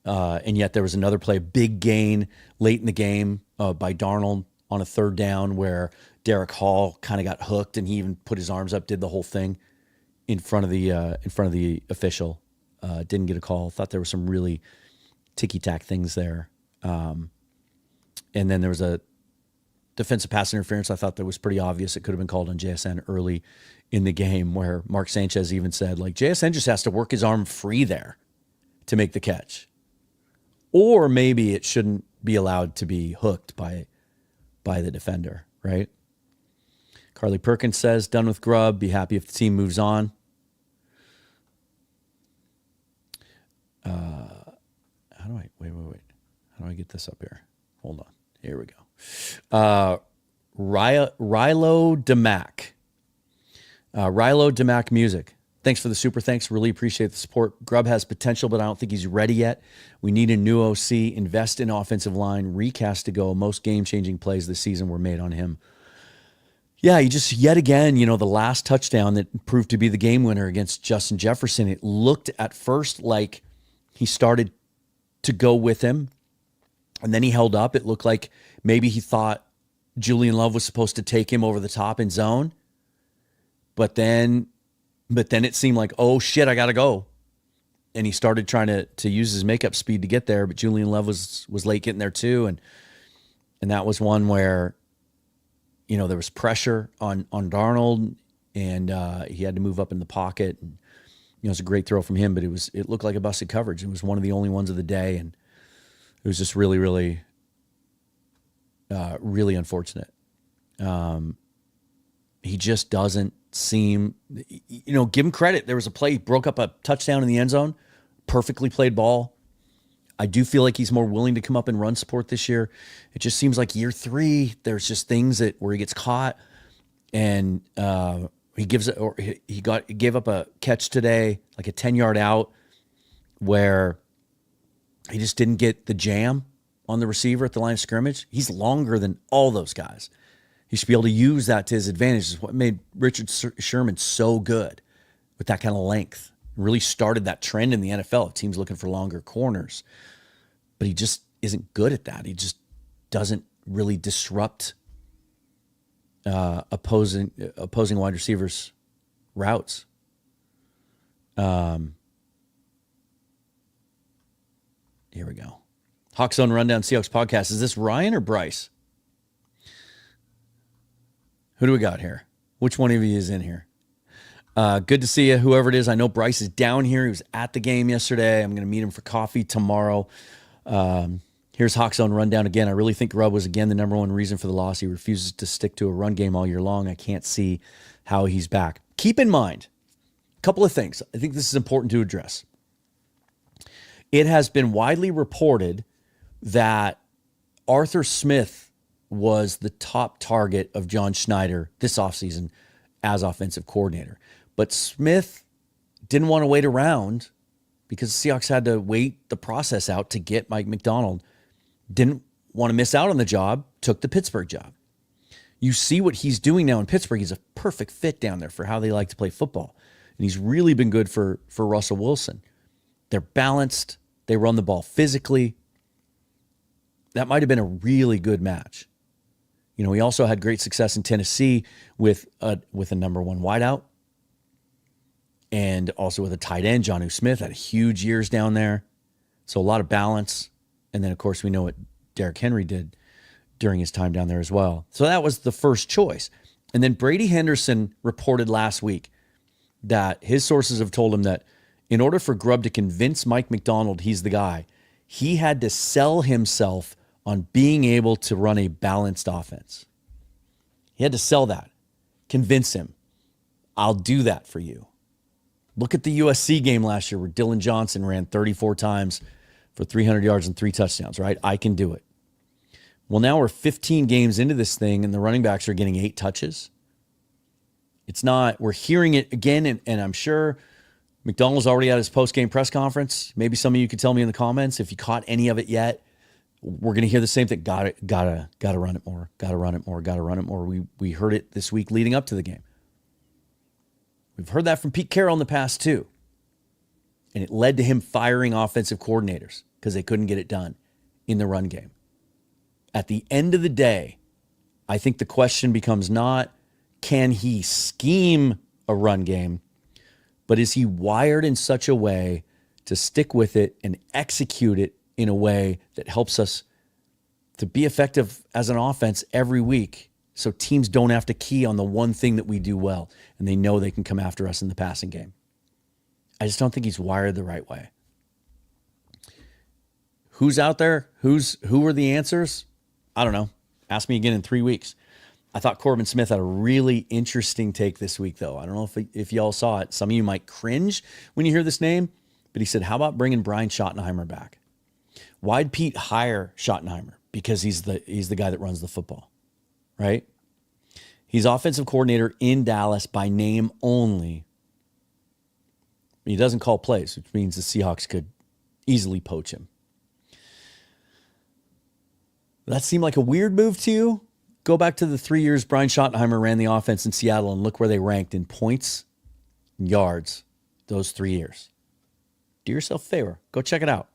And yet there was another play, big gain late in the game by Darnold on a third down where Derek Hall kind of got hooked, and he even put his arms up, did the whole thing in front of the official. Didn't get a call. Thought there were some really ticky-tack things there. And then there was a defensive pass interference I thought that was pretty obvious. It could have been called on JSN early in the game, where Mark Sanchez even said, like, JSN just has to work his arm free there to make the catch. Or maybe it shouldn't be allowed to be hooked by the defender, right? Carly Perkins says, done with Grubb. Be happy if the team moves on. Wait. How do I get this up here? Hold on. Here we go. Rilo DeMac. Rilo DeMac Music. Thanks for the super thanks. Really appreciate the support. Grubb has potential, but I don't think he's ready yet. We need a new OC. Invest in offensive line. Recast to go. Most game-changing plays this season were made on him. Yeah, he just, yet again, the last touchdown that proved to be the game winner against Justin Jefferson, it looked at first like he started to go with him, and then he held up. It looked like maybe he thought Julian Love was supposed to take him over the top in zone, but then it seemed like, oh shit, I gotta go. And he started trying to use his makeup speed to get there, but Julian Love was late getting there too. And that was one where, there was pressure on Darnold, and he had to move up in the pocket. And it was a great throw from him, but it looked like a busted coverage. It was one of the only ones of the day, and it was just really, really, really unfortunate. He just doesn't seem, give him credit. There was a play, he broke up a touchdown in the end zone, perfectly played ball. I do feel like he's more willing to come up and run support this year. It just seems like year 3, there's just things where he gets caught, and he gave up a catch today, like a 10-yard out, where he just didn't get the jam on the receiver at the line of scrimmage. He's longer than all those guys. He should be able to use that to his advantage. It's what made Richard Sherman so good with that kind of length. Really started that trend in the NFL of teams looking for longer corners. But he just isn't good at that. He just doesn't really disrupt opposing wide receivers' routes. Here we go. Hawks Zone Rundown Seahawks podcast. Is this Ryan or Bryce? Who do we got here? Which one of you is in here? Good to see you, whoever it is. I know Bryce is down here. He was at the game yesterday. I'm going to meet him for coffee tomorrow. Here's Hawks Zone Rundown again. I really think Grubb was, again, the number one reason for the loss. He refuses to stick to a run game all year long. I can't see how he's back. Keep in mind, a couple of things. I think this is important to address. It has been widely reported that Arthur Smith was the top target of John Schneider this offseason as offensive coordinator. But Smith didn't want to wait around because the Seahawks had to wait the process out to get Mike Macdonald. Didn't want to miss out on the job, took the Pittsburgh job. You see what he's doing now in Pittsburgh. He's a perfect fit down there for how they like to play football. And he's really been good for Russell Wilson. They're balanced. They run the ball physically. That might have been a really good match. You know, he also had great success in Tennessee with a number one wideout and also with a tight end. Jonnu Smith had huge years down there. So a lot of balance. And then, of course, we know what Derrick Henry did during his time down there as well. So that was the first choice. And then Brady Henderson reported last week that his sources have told him that in order for Grubb to convince Mike Macdonald he's the guy, he had to sell himself on being able to run a balanced offense. He had to sell that, convince him, I'll do that for you. Look at the USC game last year where Dylan Johnson ran 34 times for 300 yards and 3 touchdowns, right? I can do it. Well, now we're 15 games into this thing and the running backs are getting 8 touches. It's not, we're hearing it again, and I'm sure McDonald's already at his post-game press conference. Maybe some of you could tell me in the comments if you caught any of it yet. We're going to hear the same thing. Gotta run it more. Gotta run it more. Gotta run it more. We heard it this week leading up to the game. We've heard that from Pete Carroll in the past too. And it led to him firing offensive coordinators because they couldn't get it done in the run game. At the end of the day, I think the question becomes not, can he scheme a run game, but is he wired in such a way to stick with it and execute it in a way that helps us to be effective as an offense every week so teams don't have to key on the one thing that we do well and they know they can come after us in the passing game. I just don't think he's wired the right way. Who's out there? Who are the answers? I don't know. Ask me again in 3 weeks. I thought Corbin Smith had a really interesting take this week, though. I don't know if y'all saw it. Some of you might cringe when you hear this name, but he said, how about bringing Brian Schottenheimer back? Why'd Pete hire Schottenheimer? Because he's the guy that runs the football, right? He's offensive coordinator in Dallas by name only. He doesn't call plays, which means the Seahawks could easily poach him. That seemed like a weird move to you? Go back to the 3 years Brian Schottenheimer ran the offense in Seattle and look where they ranked in points and yards those 3 years. Do yourself a favor. Go check it out.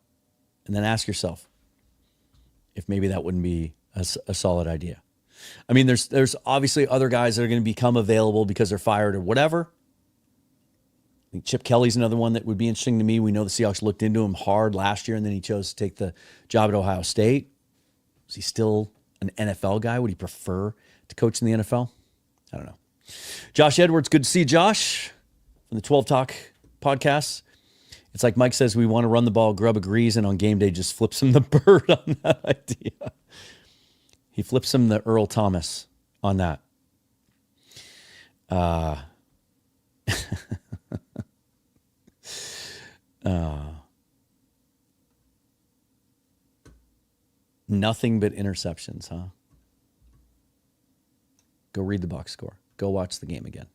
And then ask yourself if maybe that wouldn't be a solid idea. I mean, there's obviously other guys that are going to become available because they're fired or whatever. I think Chip Kelly's another one that would be interesting to me. We know the Seahawks looked into him hard last year, and then he chose to take the job at Ohio State. Is he still an NFL guy? Would he prefer to coach in the NFL? I don't know. Josh Edwards, good to see you, Josh, from the 12 Talk podcast. It's like Mike says, we want to run the ball. Grubb agrees, and on game day just flips him the bird on that idea. He flips him the Earl Thomas on that. Nothing but interceptions, huh? Go read the box score. Go watch the game again.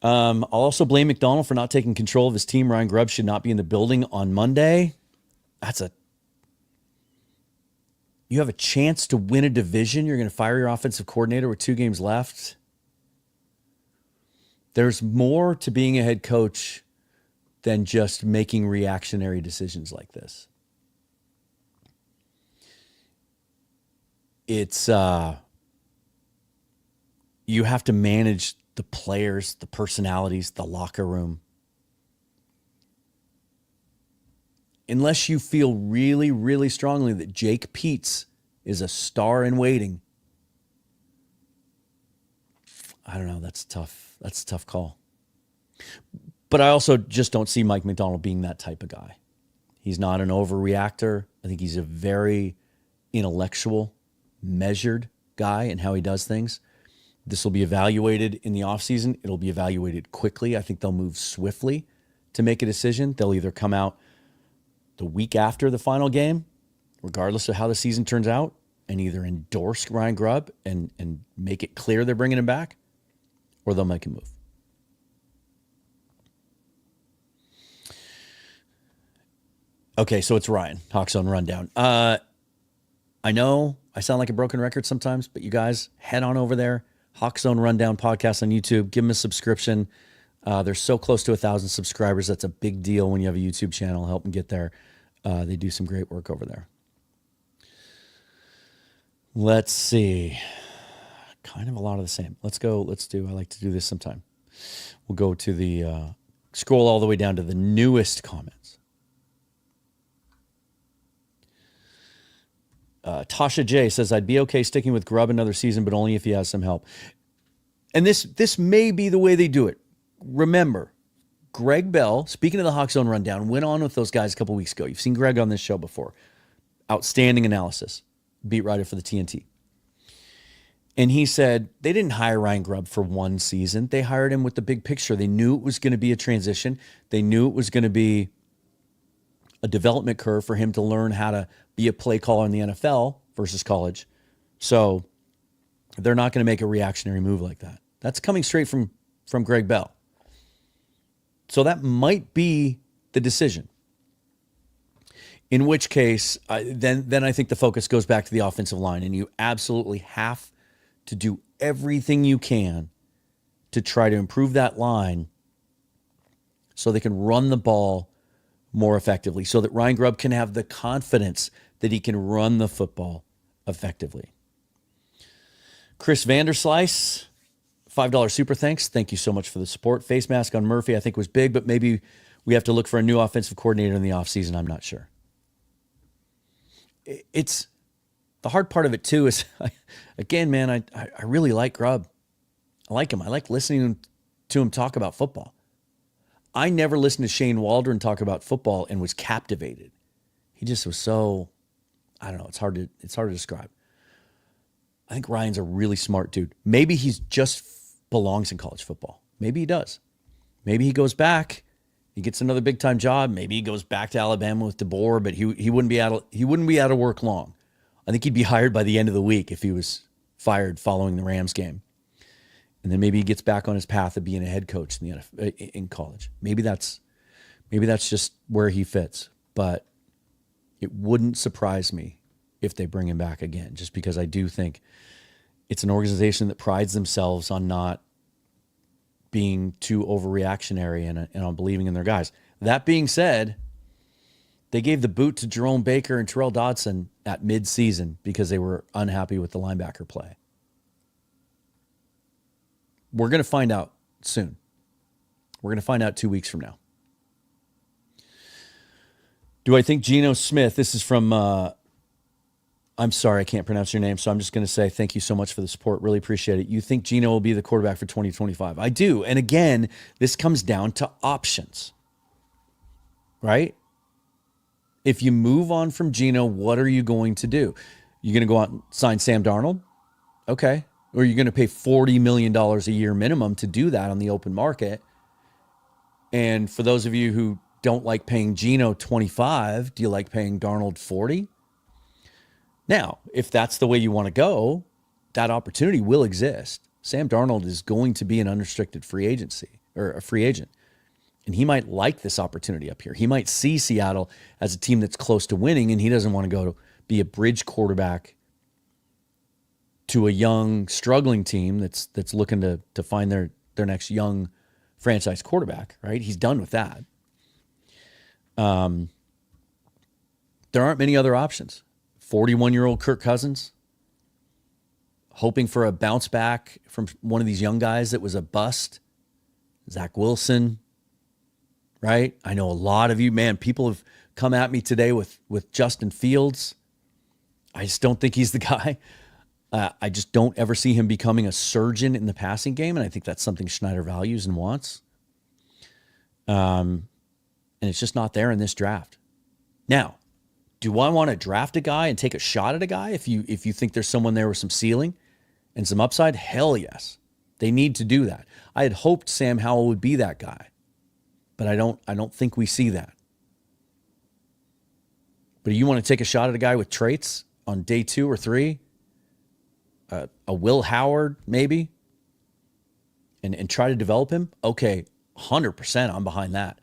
I'll also blame McDonald for not taking control of his team. Ryan Grubb should not be in the building on Monday. You have a chance to win a division. You're going to fire your offensive coordinator with 2 games left. There's more to being a head coach than just making reactionary decisions like this. It's, you have to manage the players, the personalities, the locker room. Unless you feel really, really strongly that Jake Peetz is a star in waiting, I don't know. That's tough. That's a tough call. But I also just don't see Mike Macdonald being that type of guy. He's not an overreactor. I think he's a very intellectual, measured guy in how he does things. This will be evaluated in the offseason. It'll be evaluated quickly. I think they'll move swiftly to make a decision. They'll either come out the week after the final game, regardless of how the season turns out, and either endorse Ryan Grubb and make it clear they're bringing him back, or they'll make a move. Okay, so it's Ryan, Hawks Zone Rundown. I know I sound like a broken record sometimes, but you guys head on over there. Hawks Zone Rundown podcast on YouTube. Give them a subscription. They're so close to 1,000 subscribers. That's a big deal when you have a YouTube channel. Help them get there. They do some great work over there. Let's see. Kind of a lot of the same. I like to do this sometime. We'll go to the, scroll all the way down to the newest comments. Tasha J says, I'd be okay sticking with Grubb another season, but only if he has some help. And this may be the way they do it. Remember, Greg Bell, speaking of the Hawks Zone Rundown, went on with those guys a couple weeks ago. You've seen Greg on this show before. Outstanding analysis. Beat writer for the TNT. And he said they didn't hire Ryan Grubb for one season. They hired him with the big picture. They knew it was going to be a transition. They knew it was going to be a development curve for him to learn how to be a play caller in the NFL versus college. So they're not going to make a reactionary move like that. That's coming straight from Greg Bell. So that might be the decision. In which case, then I think the focus goes back to the offensive line, and you absolutely have to do everything you can to try to improve that line so they can run the ball more effectively, so that Ryan Grubb can have the confidence that he can run the football effectively. Chris Vanderslice, $5 super thanks. Thank you so much for the support. Face mask on Murphy I think was big, but maybe we have to look for a new offensive coordinator in the offseason. I'm not sure. It's the hard part of it too is, again, man, I really like Grubb. I like him. I like listening to him talk about football. I never listened to Shane Waldron talk about football and was captivated. He just was so, I don't know, it's hard to describe. I think Ryan's a really smart dude. Maybe he's just belongs in college football. Maybe he does. Maybe he goes back, he gets another big time job. Maybe he goes back to Alabama with DeBoer, but he wouldn't be out of work long. I think he'd be hired by the end of the week if he was fired following the Rams game. And then maybe he gets back on his path of being a head coach in the NFL, in college. Maybe that's just where he fits. But it wouldn't surprise me if they bring him back again, just because I do think it's an organization that prides themselves on not being too overreactionary and on believing in their guys. That being said, they gave the boot to Jerome Baker and Terrell Dodson at midseason because they were unhappy with the linebacker play. We're going to find out soon. We're going to find out 2 weeks from now. Do I think Geno Smith, this is from, I'm sorry, I can't pronounce your name, so I'm just going to say thank you so much for the support. Really appreciate it. You think Geno will be the quarterback for 2025? I do. And again, this comes down to options, right? If you move on from Geno, what are you going to do? You're going to go out and sign Sam Darnold? Okay. Or you're going to pay $40 million a year minimum to do that on the open market. And for those of you who don't like paying Geno 25, do you like paying Darnold 40? Now, if that's the way you want to go, that opportunity will exist. Sam Darnold is going to be an unrestricted free agency or a free agent. And he might like this opportunity up here. He might see Seattle as a team that's close to winning, and he doesn't want to go be a bridge quarterback to a young, struggling team that's looking to find their next young franchise quarterback, right? He's done with that. There aren't many other options. 41-year-old Kirk Cousins, hoping for a bounce back from one of these young guys that was a bust. Zach Wilson, right? I know a lot of you, man, people have come at me today with Justin Fields. I just don't think he's the guy. I just don't ever see him becoming a surgeon in the passing game, and I think that's something Schneider values and wants. And it's just not there in this draft. Now, do I want to draft a guy and take a shot at a guy if you think there's someone there with some ceiling and some upside? Hell yes. They need to do that. I had hoped Sam Howell would be that guy, but I don't think we see that. But you want to take a shot at a guy with traits on day 2 or 3? A Will Howard, maybe? And try to develop him? Okay, 100% I'm behind that.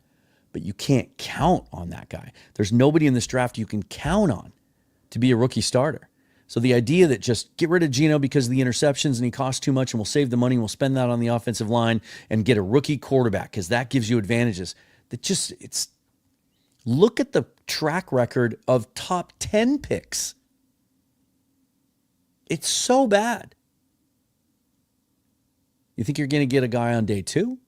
But you can't count on that guy. There's nobody in this draft you can count on to be a rookie starter. So the idea that just get rid of Geno because of the interceptions and he costs too much and we'll save the money and we'll spend that on the offensive line and get a rookie quarterback because that gives you advantages. Look at the track record of top 10 picks. It's so bad. You think you're going to get a guy on day 2?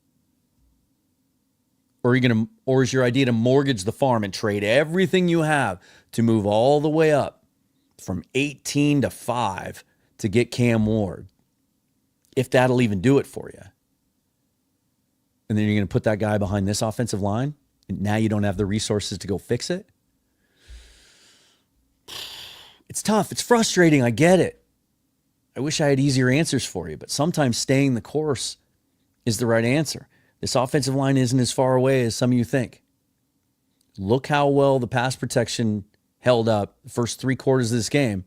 Or is your idea to mortgage the farm and trade everything you have to move all the way up from 18 to 5 to get Cam Ward? If that'll even do it for you. And then you're going to put that guy behind this offensive line, and now you don't have the resources to go fix it? It's tough. It's frustrating. I get it. I wish I had easier answers for you, but sometimes staying the course is the right answer. This offensive line isn't as far away as some of you think. Look how well the pass protection held up the first 3 quarters of this game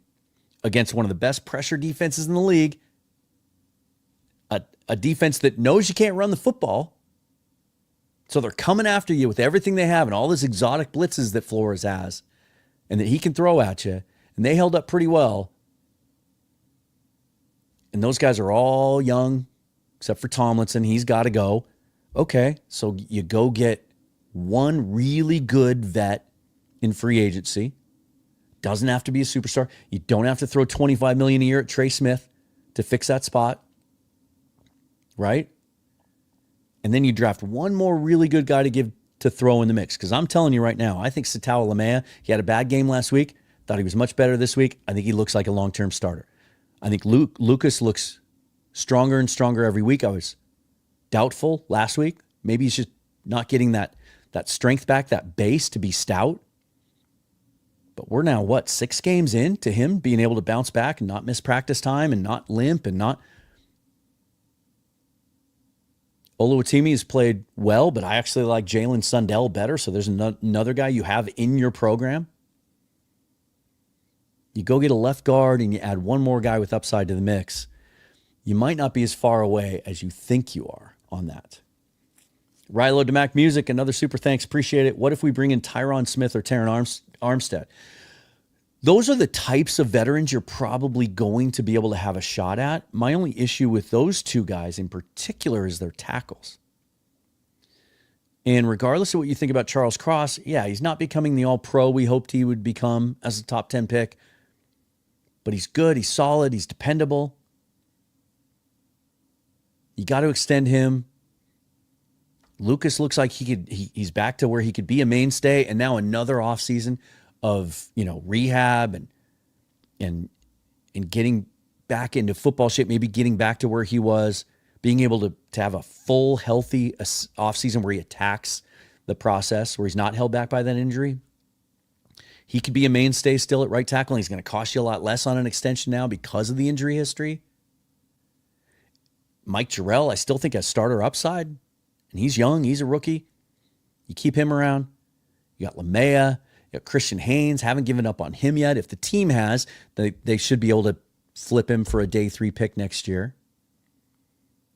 against one of the best pressure defenses in the league, a defense that knows you can't run the football, so they're coming after you with everything they have and all this exotic blitzes that Flores has and that he can throw at you, and they held up pretty well. And those guys are all young, except for Tomlinson. He's got to go. Okay, so you go get one really good vet in free agency. Doesn't have to be a superstar. You don't have to throw $25 million a year at Trey Smith to fix that spot, right? And then you draft one more really good guy to throw in the mix. Because I'm telling you right now, I think Sataoa Lamea, he had a bad game last week. Thought he was much better this week. I think he looks like a long-term starter. I think Lucas looks stronger and stronger every week. I was doubtful last week. Maybe he's just not getting that strength back, that base to be stout. But we're now, 6 games in to him being able to bounce back and not miss practice time and not limp and not... Oluwatimi has played well, but I actually like Jalen Sundell better, so there's another guy you have in your program. You go get a left guard and you add one more guy with upside to the mix. You might not be as far away as you think you are on that. Rilo DeMac Music, another super thanks. Appreciate it. What if we bring in Tyron Smith or Taron Armstead? Those are the types of veterans you're probably going to be able to have a shot at. My only issue with those 2 guys in particular is their tackles. And regardless of what you think about Charles Cross, yeah, he's not becoming the all-pro we hoped he would become as a top 10 pick. But he's good, he's solid, he's dependable. You got to extend him. Lucas looks like he's back to where he could be a mainstay, and now another offseason of, rehab and getting back into football shape, maybe getting back to where he was, being able to have a full, healthy offseason where he attacks the process, where he's not held back by that injury. He could be a mainstay still at right tackle, and he's going to cost you a lot less on an extension now because of the injury history. Mike Jarrell, I still think has starter upside, and he's young. He's a rookie. You keep him around. You got Lamea. You got Christian Haynes. Haven't given up on him yet. If the team has, they should be able to flip him for a day 3 pick next year.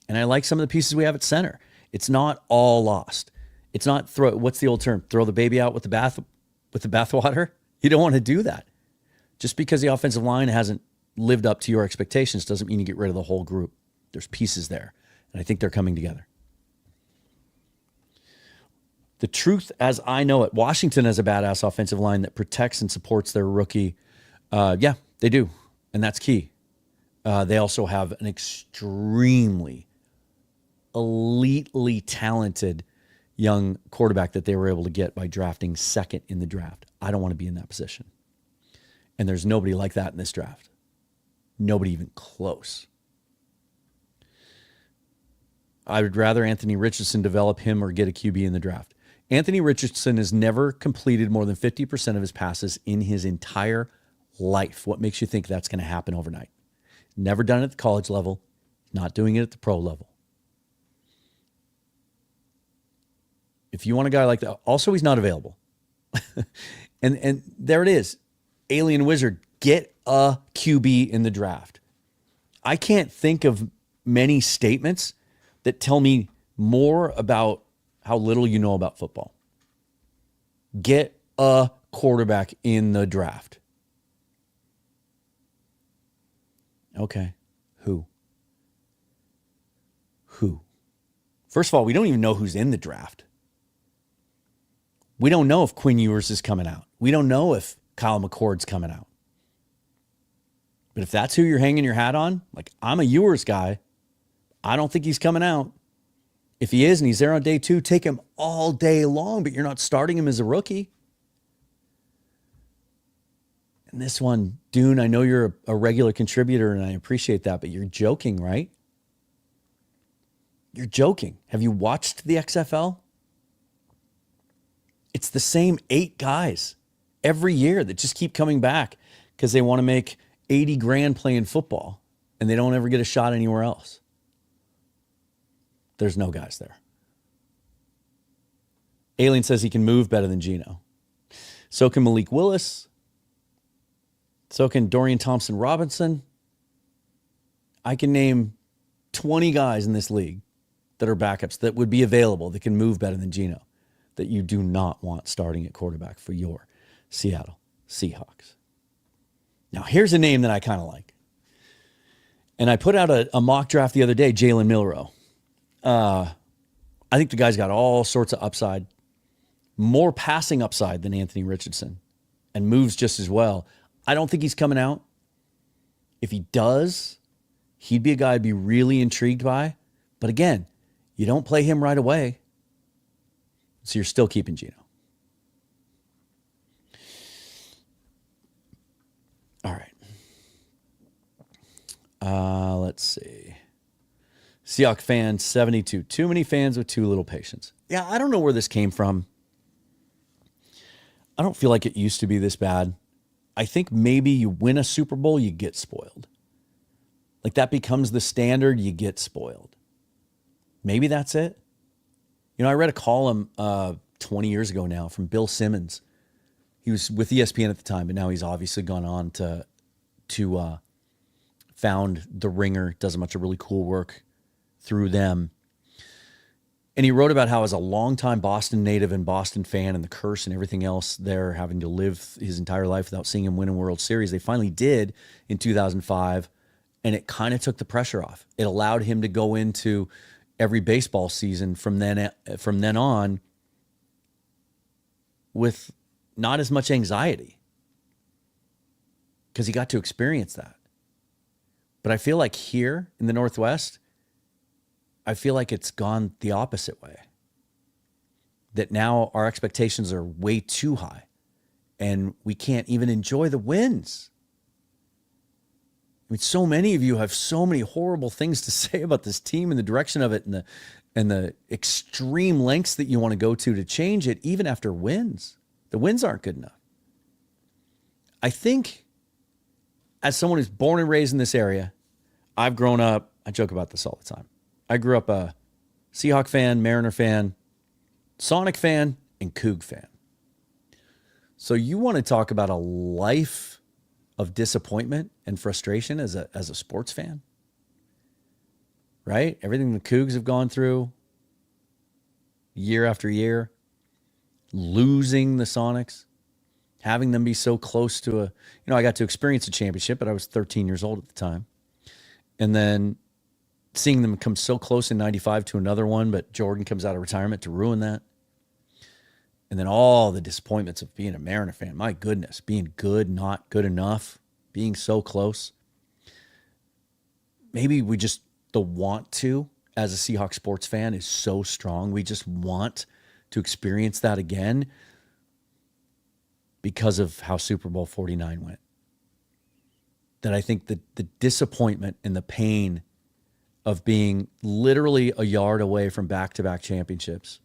And I like some of the pieces we have at center. It's not all lost. It's not what's the old term? Throw the baby out with the bathwater? You don't want to do that. Just because the offensive line hasn't lived up to your expectations doesn't mean you get rid of the whole group. There's pieces there, and I think they're coming together. The truth as I know it, Washington has a badass offensive line that protects and supports their rookie. Yeah, they do, and that's key. They also have an extremely elitely talented young quarterback that they were able to get by drafting second in the draft. I don't want to be in that position. And there's nobody like that in this draft. Nobody even close. I would rather Anthony Richardson develop him or get a QB in the draft. Anthony Richardson has never completed more than 50% of his passes in his entire life. What makes you think that's going to happen overnight? Never done it at the college level, not doing it at the pro level. If you want a guy like that, also he's not available. and there it is. Alien Wizard, get a QB in the draft. I can't think of many statements that tell me more about how little you know about football. Get a quarterback in the draft. Okay. Who? First of all, we don't even know who's in the draft. We don't know if Quinn Ewers is coming out. We don't know if Kyle McCord's coming out. But if that's who you're hanging your hat on, like I'm a Ewers guy, I don't think he's coming out. If he is and he's there on day 2, take him all day long, but you're not starting him as a rookie. And this one, Dune, I know you're a regular contributor and I appreciate that, but you're joking, right? You're joking. Have you watched the XFL? It's the same 8 guys every year that just keep coming back because they want to make 80 grand playing football and they don't ever get a shot anywhere else. There's no guys there. Alien says he can move better than Geno. So can Malik Willis. So can Dorian Thompson-Robinson. I can name 20 guys in this league that are backups that would be available that can move better than Geno that you do not want starting at quarterback for your Seattle Seahawks. Now, here's a name that I kind of like. And I put out a mock draft the other day, Jalen Milroe. I think the guy's got all sorts of upside, more passing upside than Anthony Richardson, and moves just as well. I don't think he's coming out. If he does, he'd be a guy I'd be really intrigued by. But again, you don't play him right away. So you're still keeping Geno. All right. Let's see. Seahawks fan 72. Too many fans with too little patience. Yeah, I don't know where this came from. I don't feel like it used to be this bad. I think maybe you win a Super Bowl, you get spoiled. Like that becomes the standard, you get spoiled. Maybe that's it. You know, I read a column 20 years ago now from Bill Simmons. He was with ESPN at the time, but now he's obviously gone on to found The Ringer, does a bunch of really cool work through them. And he wrote about how as a longtime Boston native and Boston fan and the curse and everything else there, having to live his entire life without seeing him win a World Series, they finally did in 2005, and it kind of took the pressure off. It allowed him to go into every baseball season from then on with not as much anxiety because he got to experience that. But I feel like here in the Northwest, I feel like it's gone the opposite way. That now our expectations are way too high and we can't even enjoy the wins. I mean, so many of you have so many horrible things to say about this team and the direction of it and the extreme lengths that you want to go to change it, even after wins. The wins aren't good enough. I think as someone who's born and raised in this area, I've grown up, I joke about this all the time. I grew up a Seahawk fan, Mariner fan, Sonic fan, and Coug fan. So you want to talk about a life of disappointment and frustration as a sports fan, right? Everything the Cougs have gone through year after year, losing the Sonics, having them be so close to I got to experience a championship, but I was 13 years old at the time. And then seeing them come so close in 95 to another one, but Jordan comes out of retirement to ruin that. And then all the disappointments of being a Mariner fan. My goodness, being good, not good enough, being so close. Maybe we just, the want to, as a Seahawks sports fan, is so strong. We just want to experience that again because of how Super Bowl 49 went. That I think that the disappointment and the pain of being literally a yard away from back-to-back championships,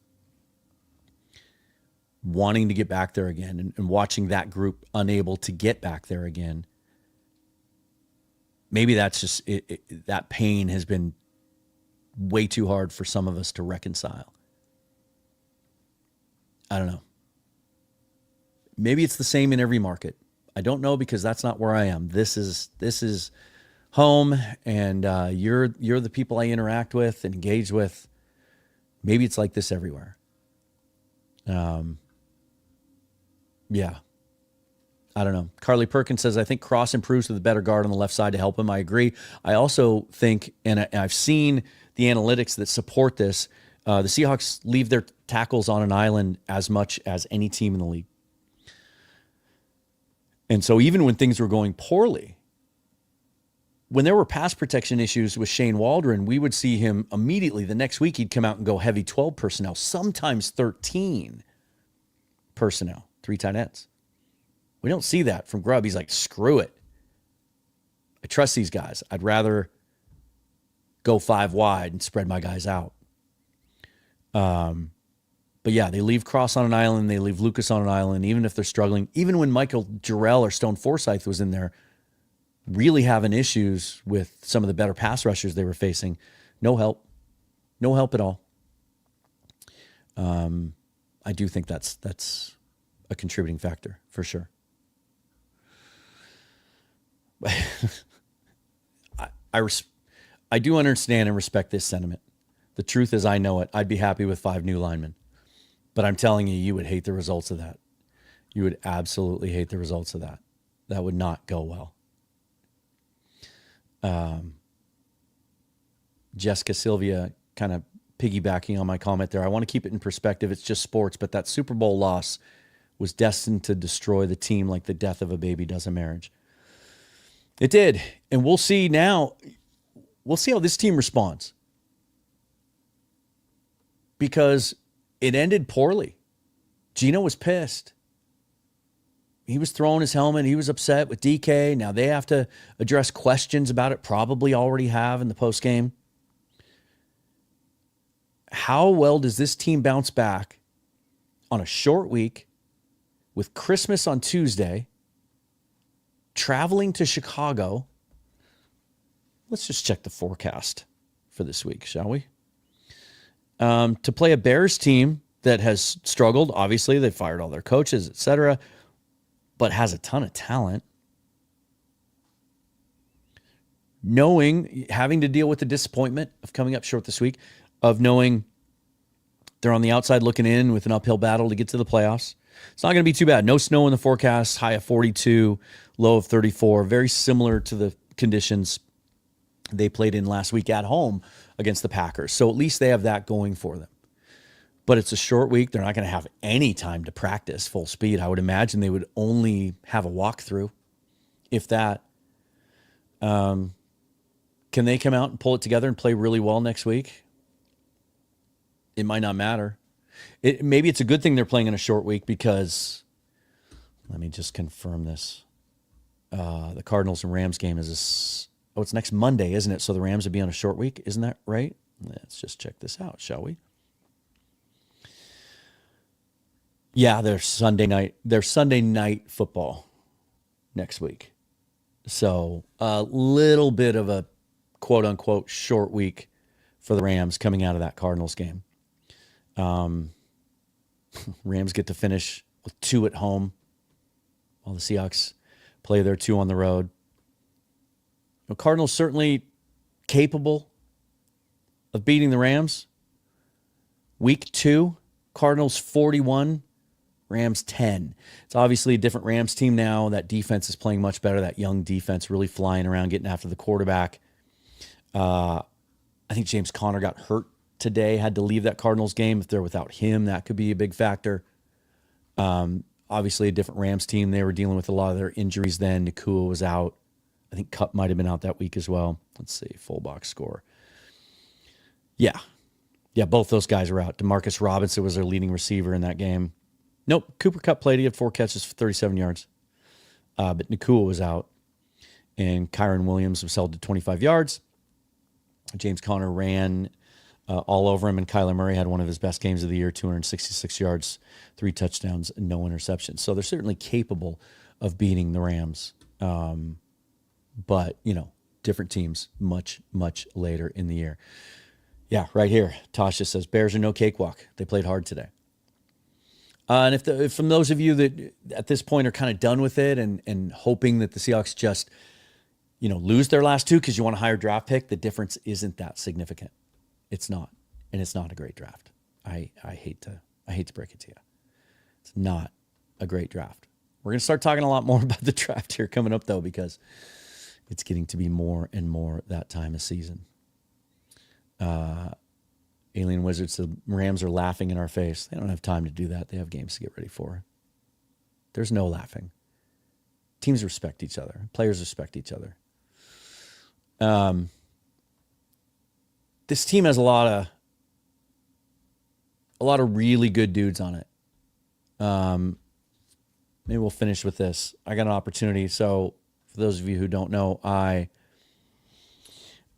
wanting to get back there again and watching that group unable to get back there again. Maybe that's just that pain has been way too hard for some of us to reconcile. I don't know. Maybe it's the same in every market. I don't know because that's not where I am. This is home, and you're the people I interact with and engage with. Maybe it's like this everywhere. Yeah. I don't know. Carly Perkins says, I think Cross improves with a better guard on the left side to help him. I agree. I also think, and I've seen the analytics that support this, the Seahawks leave their tackles on an island as much as any team in the league. And so even when things were going poorly, when there were pass protection issues with Shane Waldron, we would see him immediately. The next week, he'd come out and go heavy 12 personnel, sometimes 13 personnel, 3 tight ends. We don't see that from Grubb. He's like, screw it. I trust these guys. I'd rather go 5 wide and spread my guys out. But yeah, they leave Cross on an island. They leave Lucas on an island, even if they're struggling. Even when Michael Jarrell or Stone Forsythe was in there, really having issues with some of the better pass rushers they were facing. No help. No help at all. I do think that's a contributing factor for sure. I do understand and respect this sentiment. The truth is, I know it. I'd be happy with 5 new linemen. But I'm telling you, you would hate the results of that. You would absolutely hate the results of that. That would not go well. Jessica Sylvia kind of piggybacking on my comment there. I want to keep it in perspective. It's just sports, but that Super Bowl loss was destined to destroy the team like the death of a baby does a marriage. It did. And we'll see now. We'll see how this team responds. Because it ended poorly. Gino was pissed. He was throwing his helmet. He was upset with DK. Now they have to address questions about it, probably already have in the postgame. How well does this team bounce back on a short week with Christmas on Tuesday, traveling to Chicago? Let's just check the forecast for this week, shall we? To play a Bears team that has struggled. Obviously, they fired all their coaches, etc., but has a ton of talent. Having to deal with the disappointment of coming up short this week, of knowing they're on the outside looking in with an uphill battle to get to the playoffs. It's not going to be too bad. No snow in the forecast, high of 42, low of 34. Very similar to the conditions they played in last week at home against the Packers. So at least they have that going for them. But it's a short week. They're not going to have any time to practice full speed. I would imagine they would only have a walkthrough, if that. Can they come out and pull it together and play really well next week? It might not matter. Maybe it's a good thing they're playing in a short week because, let me just confirm this. The Cardinals and Rams game is it's next Monday, isn't it? So the Rams would be on a short week. Isn't that right? Let's just check this out, shall we? Yeah, they're Sunday night football next week. So a little bit of a quote unquote short week for the Rams coming out of that Cardinals game. Rams get to finish with 2 at home while the Seahawks play their 2 on the road. The Cardinals certainly capable of beating the Rams. Week 2, Cardinals 41, Rams 10. It's obviously a different Rams team now. That defense is playing much better. That young defense really flying around, getting after the quarterback. I think James Conner got hurt today, had to leave that Cardinals game. If they're without him, that could be a big factor. Obviously, a different Rams team. They were dealing with a lot of their injuries then. Nakua was out. I think Kupp might have been out that week as well. Let's see, full box score. Yeah, both those guys were out. Demarcus Robinson was their leading receiver in that game. Nope, Cooper Kupp played. He had 4 catches for 37 yards. But Nakua was out. And Kyron Williams was held to 25 yards. James Conner ran all over him, and Kyler Murray had one of his best games of the year, 266 yards, 3 touchdowns, and no interceptions. So they're certainly capable of beating the Rams. But, different teams much, much later in the year. Yeah, right here. Tasha says, Bears are no cakewalk. They played hard today. And if from those of you that at this point are kind of done with it and hoping that the Seahawks just, lose their last 2 because you want a higher draft pick, the difference isn't that significant. It's not. And it's not a great draft. I hate to break it to you. It's not a great draft. We're going to start talking a lot more about the draft here coming up, though, because it's getting to be more and more that time of season. Alien Wizards, the Rams are laughing in our face. They don't have time to do that. They have games to get ready for. There's no laughing. Teams respect each other. Players respect each other. This team has a lot of really good dudes on it. Maybe we'll finish with this. I got an opportunity. So for those of you who don't know, I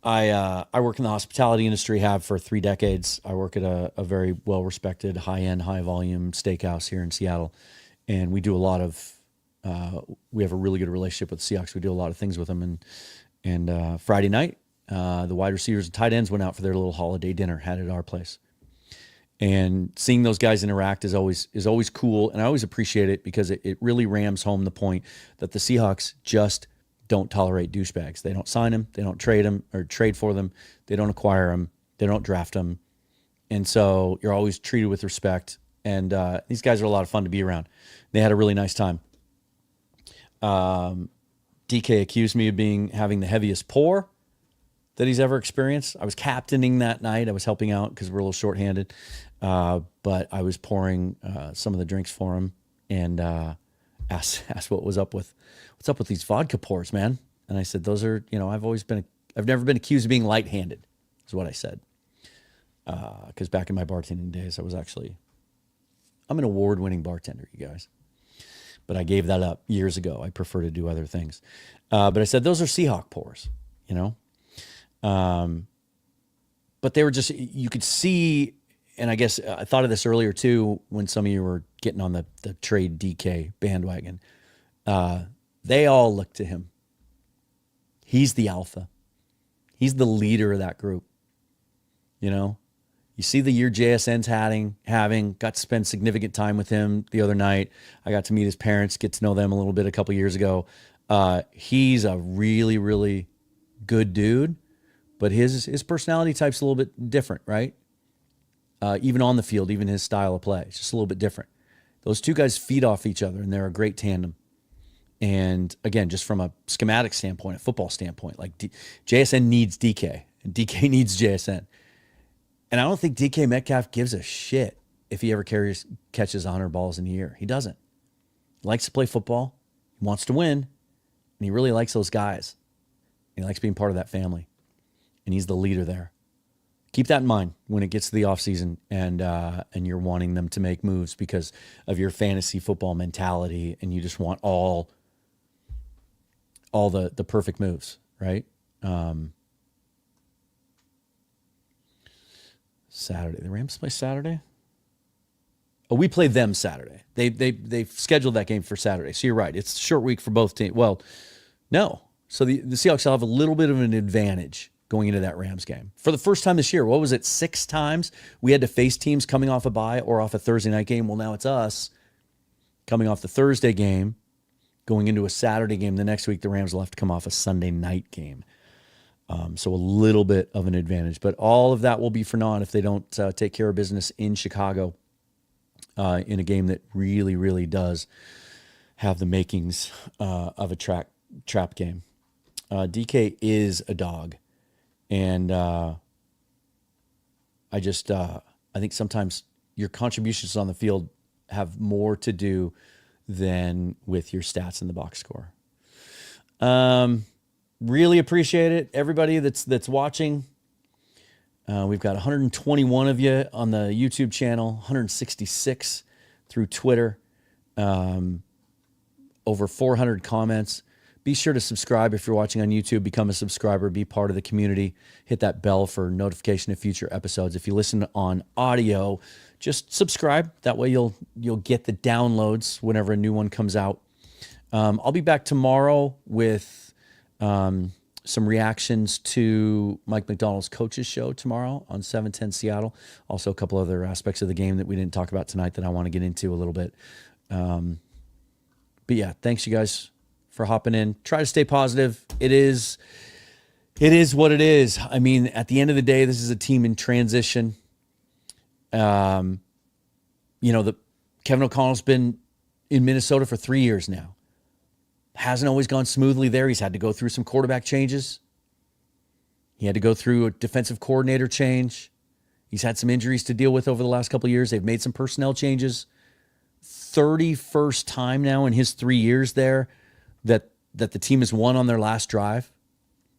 work in the hospitality industry, have for 3 decades. I work at a very well-respected, high-end, high-volume steakhouse here in Seattle. And we do a lot of, we have a really good relationship with the Seahawks. We do a lot of things with them. And Friday night, the wide receivers and tight ends went out for their little holiday dinner, had it at our place. And seeing those guys interact is always cool. And I always appreciate it because it really rams home the point that the Seahawks just don't tolerate douchebags. They don't sign them. They don't trade them or trade for them. They don't acquire them. They don't draft them. And so you're always treated with respect. And these guys are a lot of fun to be around. They had a really nice time. DK accused me of having the heaviest pour that he's ever experienced. I was captaining that night. I was helping out because we're a little shorthanded. But I was pouring some of the drinks for him and asked what's up with these vodka pours, man. And I said, those are, I've never been accused of being light-handed, is what I said. Because back in my bartending days, I'm an award-winning bartender, you guys. But I gave that up years ago. I prefer to do other things. But I said, those are Seahawk pours, But they were just, you could see, and I guess I thought of this earlier too, when some of you were getting on the trade DK bandwagon. They all look to him. He's the alpha. He's the leader of that group. You see the year JSN's having, got to spend significant time with him the other night. I got to meet his parents, get to know them a little bit a couple years ago. He's a really, really good dude, but his personality type's a little bit different, right? Even on the field, even his style of play, it's just a little bit different. Those two guys feed off each other, and they're a great tandem. And again, just from a schematic standpoint, a football standpoint, like JSN needs DK, and DK needs JSN. And I don't think DK Metcalf gives a shit if he ever catches 100 balls in a year. He doesn't. He likes to play football. He wants to win. And he really likes those guys. He likes being part of that family. And he's the leader there. Keep that in mind when it gets to the offseason and you're wanting them to make moves because of your fantasy football mentality and you just want all the perfect moves, right? Saturday. The Rams play Saturday? Oh, we play them Saturday. They've scheduled that game for Saturday. So you're right. It's a short week for both teams. Well, no. So the Seahawks will have a little bit of an advantage going into that Rams game. For the first time this year, what was it, 6 times we had to face teams coming off a bye or off a Thursday night game? Well, now it's us coming off the Thursday game, going into a Saturday game. The next week, the Rams will have to come off a Sunday night game. So a little bit of an advantage. But all of that will be for naught if they don't take care of business in Chicago in a game that really, really does have the makings of a trap game. DK is a dog. And I think sometimes your contributions on the field have more to do than with your stats in the box score. Really appreciate it. Everybody that's watching. We've got 121 of you on the YouTube channel, 166 through Twitter, over 400 comments. Be sure to subscribe if you're watching on YouTube. Become a subscriber. Be part of the community. Hit that bell for notification of future episodes. If you listen on audio, just subscribe. That way you'll get the downloads whenever a new one comes out. I'll be back tomorrow with some reactions to Mike McDonald's coaches show tomorrow on 710 Seattle. Also a couple other aspects of the game that we didn't talk about tonight that I want to get into a little bit. But yeah, thanks you guys for hopping in. Try to stay positive. It is what it is. I mean, at the end of the day, this is a team in transition. Kevin O'Connell's been in Minnesota for 3 years now. Hasn't always gone smoothly there. He's had to go through some quarterback changes. He had to go through a defensive coordinator change. He's had some injuries to deal with over the last couple of years. They've made some personnel changes. 31st time now in his 3 years there that the team has won on their last drive.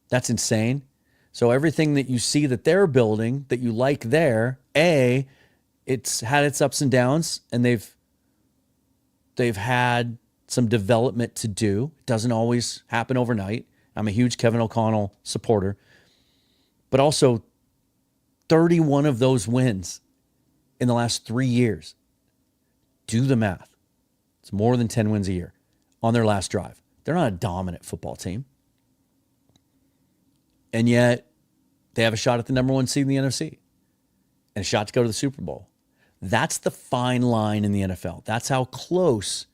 That's insane. So everything that you see that they're building that you like there, it's had its ups and downs, and they've had some development to do. It doesn't always happen overnight. I'm a huge Kevin O'Connell supporter. But also 31 of those wins in the last 3 years. Do the math. It's more than 10 wins a year on their last drive. They're not a dominant football team. And yet, they have a shot at the number one seed in the NFC and a shot to go to the Super Bowl. That's the fine line in the NFL. That's how close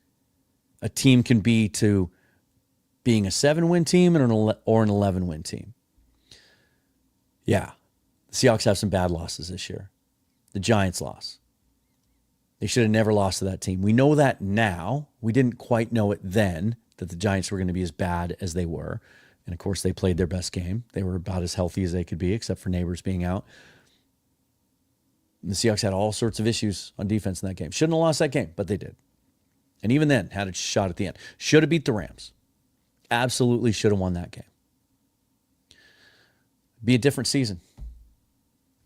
a team can be to being a 7-win team or an 11-win team. Yeah, the Seahawks have some bad losses this year. The Giants lost. They should have never lost to that team. We know that now. We didn't quite know it then, that the Giants were going to be as bad as they were. And, of course, they played their best game. They were about as healthy as they could be, except for Neighbors being out. And the Seahawks had all sorts of issues on defense in that game. Shouldn't have lost that game, but they did. And even then, had a shot at the end. Should have beat the Rams. Absolutely should have won that game. Be a different season.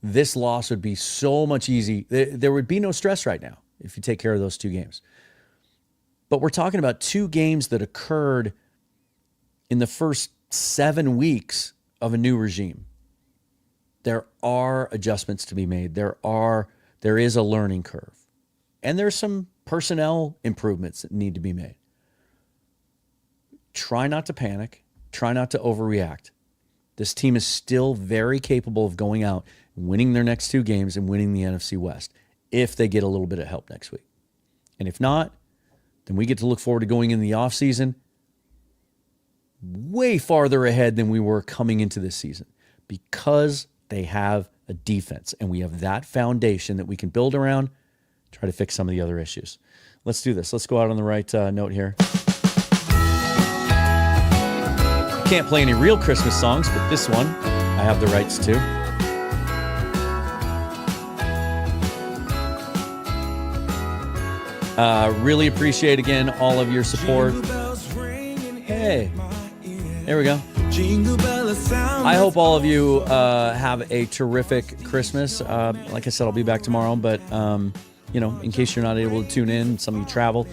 This loss would be so much easy. There would be no stress right now if you take care of those two games. But we're talking about two games that occurred in the first 7 weeks of a new regime. There are adjustments to be made. There is a learning curve. And there's some personnel improvements that need to be made. Try not to panic. Try not to overreact. This team is still very capable of going out and winning their next 2 games and winning the NFC West if they get a little bit of help next week. And if not, then we get to look forward to going in the offseason way farther ahead than we were coming into this season because they have a defense and we have that foundation that we can build around, try to fix some of the other issues. Let's do this. Let's go out on the right note here. I can't play any real Christmas songs, but this one I have the rights to. Really appreciate, again, all of your support. Hey, there we go. I hope all of you have a terrific Christmas. Like I said, I'll be back tomorrow, but in case you're not able to tune in, some of you travel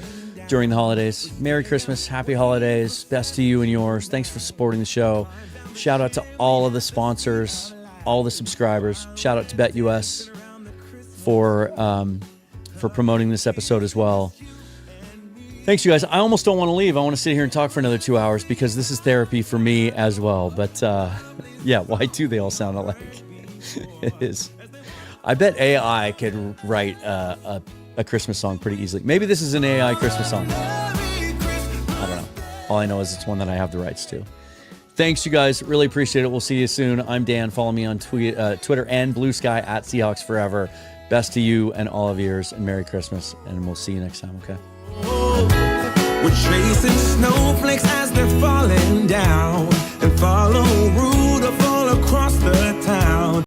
during the holidays. Merry Christmas, happy holidays, best to you and yours. Thanks for supporting the show. Shout out to all of the sponsors, all the subscribers. Shout out to BetUS for promoting this episode as well. Thanks, you guys. I almost don't want to leave. I want to sit here and talk for another 2 hours because this is therapy for me as well. But yeah, why do they all sound alike? It is. I bet AI could write a Christmas song pretty easily. Maybe this is an AI Christmas song. I don't know. All I know is it's one that I have the rights to. Thanks, you guys. Really appreciate it. We'll see you soon. I'm Dan. Follow me on Twitter and Blue Sky at Seahawks Forever. Best to you and all of yours, and Merry Christmas, and we'll see you next time, okay? We're chasing snowflakes as they're falling down, and follow Rudolph all across the town.